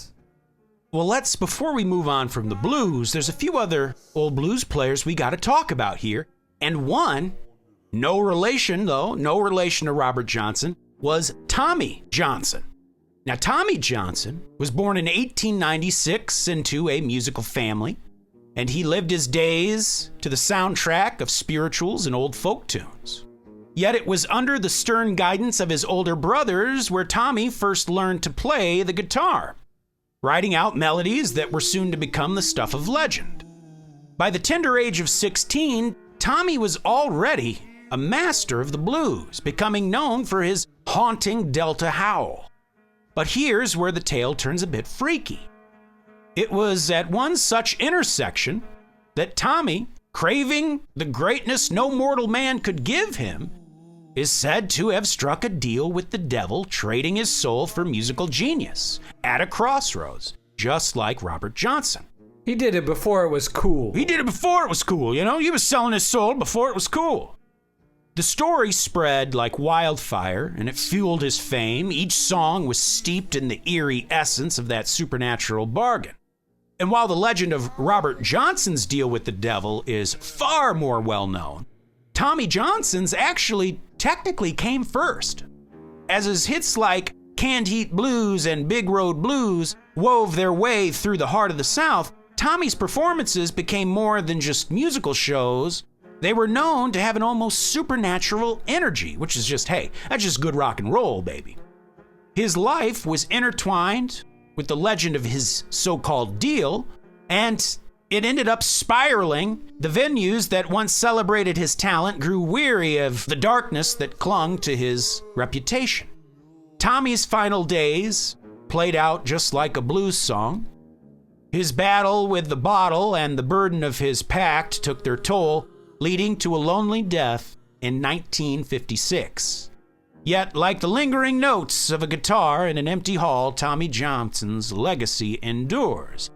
Well, before we move on from the blues, there's a few other old blues players we got to talk about here. And one, no relation to Robert Johnson, was Tommy Johnson. Now, Tommy Johnson was born in 1896 into a musical family, and he lived his days to the soundtrack of spirituals and old folk tunes. Yet it was under the stern guidance of his older brothers where Tommy first learned to play the guitar, writing out melodies that were soon to become the stuff of legend. By the tender age of 16, Tommy was already a master of the blues, becoming known for his haunting Delta howl. But here's where the tale turns a bit freaky. It was at one such intersection that Tommy, craving the greatness no mortal man could give him, is said to have struck a deal with the devil, trading his soul for musical genius at a crossroads, just like Robert Johnson. He did it before it was cool. He was selling his soul before it was cool. The story spread like wildfire, and it fueled his fame. Each song was steeped in the eerie essence of that supernatural bargain. And while the legend of Robert Johnson's deal with the devil is far more well-known, Tommy Johnson's actually technically came first. As his hits like Canned Heat Blues and Big Road Blues wove their way through the heart of the South, Tommy's performances became more than just musical shows. They were known to have an almost supernatural energy, which is just, hey, that's just good rock and roll, baby. His life was intertwined with the legend of his so-called deal, and it ended up spiraling. The venues that once celebrated his talent grew weary of the darkness that clung to his reputation. Tommy's final days played out just like a blues song. His battle with the bottle and the burden of his pact took their toll, leading to a lonely death in 1956. Yet, like the lingering notes of a guitar in an empty hall, Tommy Johnson's legacy endures.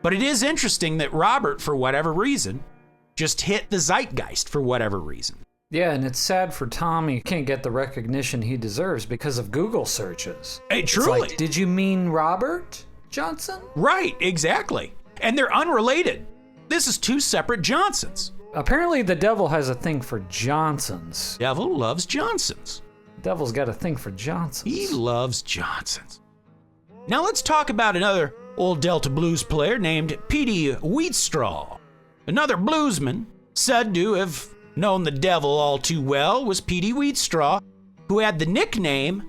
But it is interesting that Robert, for whatever reason, just hit the zeitgeist for whatever reason. Yeah, and it's sad for Tommy. He can't get the recognition he deserves because of Google searches. Hey, It's truly. like, did you mean Robert Johnson? Right, exactly. And they're unrelated. This is two separate Johnsons. Apparently the devil has a thing for Johnsons. Devil loves Johnsons. Devil's got a thing for Johnsons. He loves Johnsons. Now let's talk about another old Delta blues player named Petey Wheatstraw. Another bluesman said to have known the devil all too well was Petey Wheatstraw, who had the nickname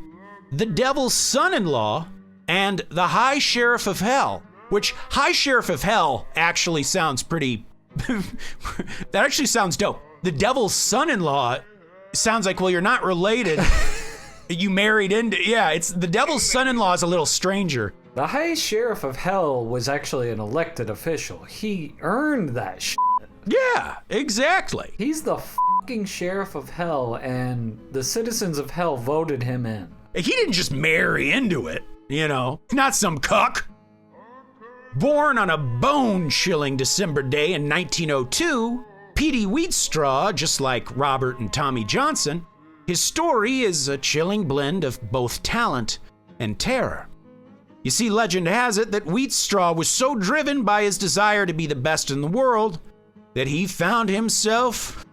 the Devil's Son-in-Law and the High Sheriff of Hell, which High Sheriff of Hell actually sounds pretty... that actually sounds dope. The Devil's Son-in-Law sounds like, well, you're not related. You married into... Yeah, it's the Devil's Son-in-Law is a little stranger. The High Sheriff of Hell was actually an elected official. He earned that shit. Yeah, exactly. He's the fucking sheriff of hell, and the citizens of hell voted him in. He didn't just marry into it, you know, not some cuck. Born on a bone-chilling December day in 1902, Petey Wheatstraw, just like Robert and Tommy Johnson, his story is a chilling blend of both talent and terror. You see, legend has it that Wheatstraw was so driven by his desire to be the best in the world that he found himself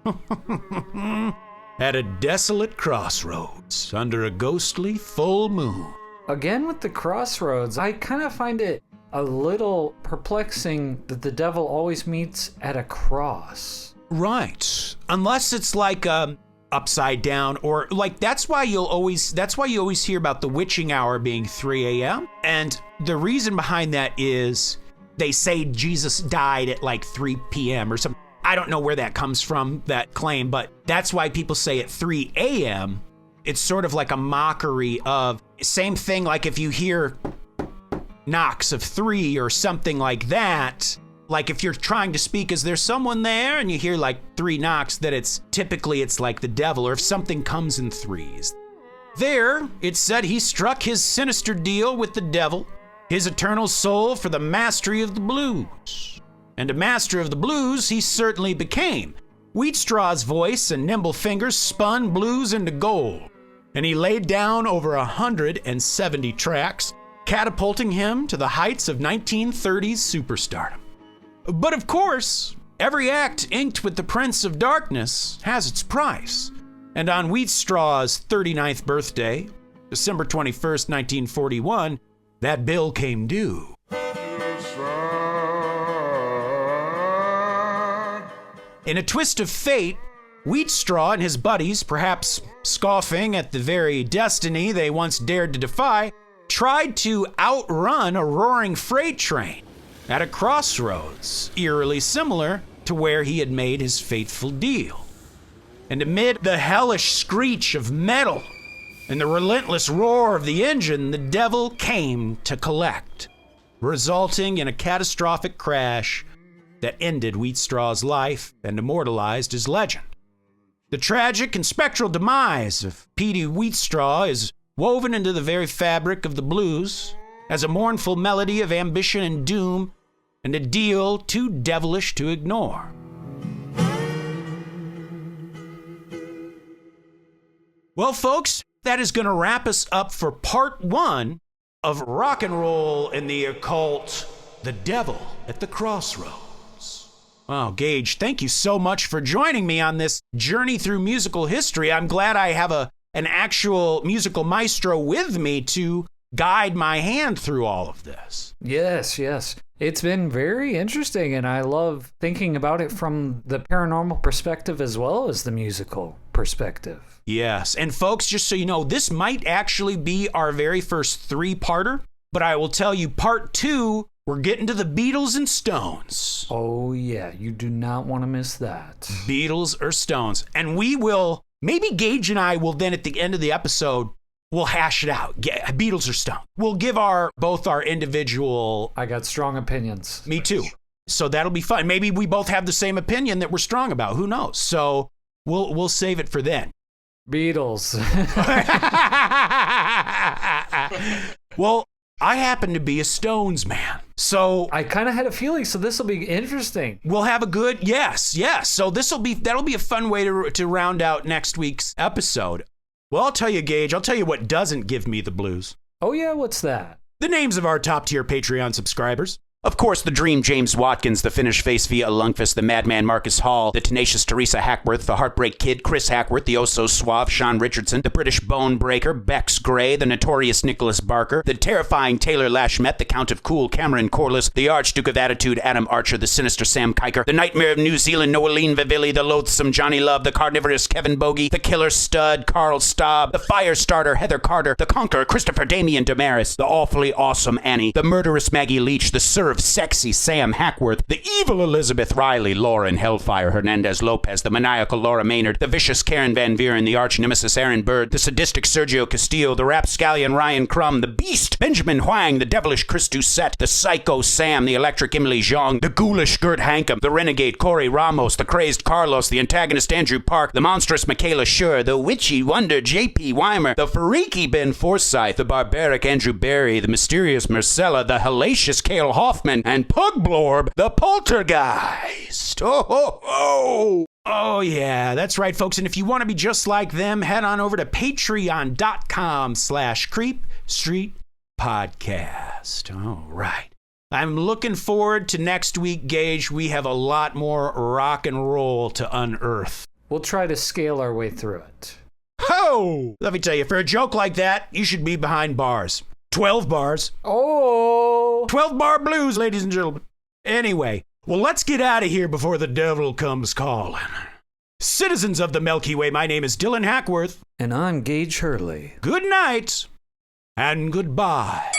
at a desolate crossroads under a ghostly full moon. Again with the crossroads, I kind of find it a little perplexing that the devil always meets at a cross. Right. Unless it's like upside down, or like that's why you always hear about the witching hour being 3 a.m. And the reason behind that is they say Jesus died at like 3 p.m. or something. I don't know where that comes from, that claim, but that's why people say at 3 a.m. It's sort of like a mockery of, same thing like if you hear knocks of 3 or something like that. Like if you're trying to speak, is there someone there? And you hear like 3 knocks, that it's like the devil, or if something comes in 3s. There, it said he struck his sinister deal with the devil, his eternal soul for the mastery of the blues. And a master of the blues he certainly became. Wheatstraw's voice and nimble fingers spun blues into gold, and he laid down over 170 tracks, catapulting him to the heights of 1930s superstardom. But of course, every act inked with the Prince of Darkness has its price. And on Wheatstraw's 39th birthday, December 21st, 1941, that bill came due. In a twist of fate, Wheatstraw and his buddies, perhaps scoffing at the very destiny they once dared to defy, tried to outrun a roaring freight train at a crossroads, eerily similar to where he had made his fateful deal. And amid the hellish screech of metal and the relentless roar of the engine, the devil came to collect, resulting in a catastrophic crash that ended Wheatstraw's life and immortalized his legend. The tragic and spectral demise of Petey Wheatstraw is woven into the very fabric of the blues as a mournful melody of ambition and doom, and a deal too devilish to ignore. Well, folks, that is going to wrap us up for part 1 of Rock and Roll in the Occult, The Devil at the Crossroads. Wow, Gage, thank you so much for joining me on this journey through musical history. I'm glad I have an actual musical maestro with me to guide my hand through all of this. Yes. It's been very interesting, and I love thinking about it from the paranormal perspective as well as the musical perspective. Yes, and folks, just so you know, this might actually be our very first 3-parter, but I will tell you, part 2, we're getting to the Beatles and Stones. Oh yeah, you do not want to miss that. Beatles or Stones. And we will, maybe Gage and I will then at the end of the episode, we'll hash it out. Yeah, Beatles or Stones. We'll give both our individual... I got strong opinions. Me too. So that'll be fun. Maybe we both have the same opinion that we're strong about. Who knows? So we'll save it for then. Beatles. Well, I happen to be a Stones man. So I kind of had a feeling, so this will be interesting. We'll have a good, yes. So that'll be a fun way to round out next week's episode. Well, I'll tell you, Gage, what doesn't give me the blues. Oh yeah, what's that? The names of our top-tier Patreon subscribers. Of course, the Dream James Watkins, the Finnish Face Via Lungfist, the Madman Marcus Hall, the Tenacious Teresa Hackworth, the Heartbreak Kid Chris Hackworth, the Oh-So-Suave Sean Richardson, the British Bone Breaker Bex Gray, the Notorious Nicholas Barker, the Terrifying Taylor Lashmet, the Count of Cool Cameron Corliss, the Archduke of Attitude Adam Archer, the Sinister Sam Kiker, the Nightmare of New Zealand Noeline Vivilli, the Loathsome Johnny Love, the Carnivorous Kevin Bogey, the Killer Stud Carl Staub, the Firestarter Heather Carter, the Conqueror Christopher Damian Damaris, the Awfully Awesome Annie, the Murderous Maggie Leach, the Servant of sexy Sam Hackworth, the evil Elizabeth Riley, Lauren Hellfire Hernandez Lopez, the maniacal Laura Maynard, the vicious Karen Van Vieren, the arch nemesis Aaron Bird, the sadistic Sergio Castillo, the rapscallion Ryan Crum, the beast Benjamin Huang, the devilish Chris Doucette, the psycho Sam, the electric Emily Zhang, the ghoulish Gert Hankum, the renegade Corey Ramos, the crazed Carlos, the antagonist Andrew Park, the monstrous Michaela Schur, the witchy wonder J.P. Weimer, the freaky Ben Forsyth, the barbaric Andrew Barry, the mysterious Marcella, the hellacious Cale Hoffman, and Pugblorb, the poltergeist. Oh, yeah, that's right, folks. And if you want to be just like them, head on over to patreon.com/Creep Street Podcast. All right. I'm looking forward to next week, Gage. We have a lot more rock and roll to unearth. We'll try to scale our way through it. Ho! Let me tell you, for a joke like that, you should be behind bars. 12 bars. Oh! 12 bar blues, ladies and gentlemen. Anyway, well, let's get out of here before the devil comes calling. Citizens of the Milky Way, my name is Dylan Hackworth. And I'm Gage Hurley. Good night and goodbye.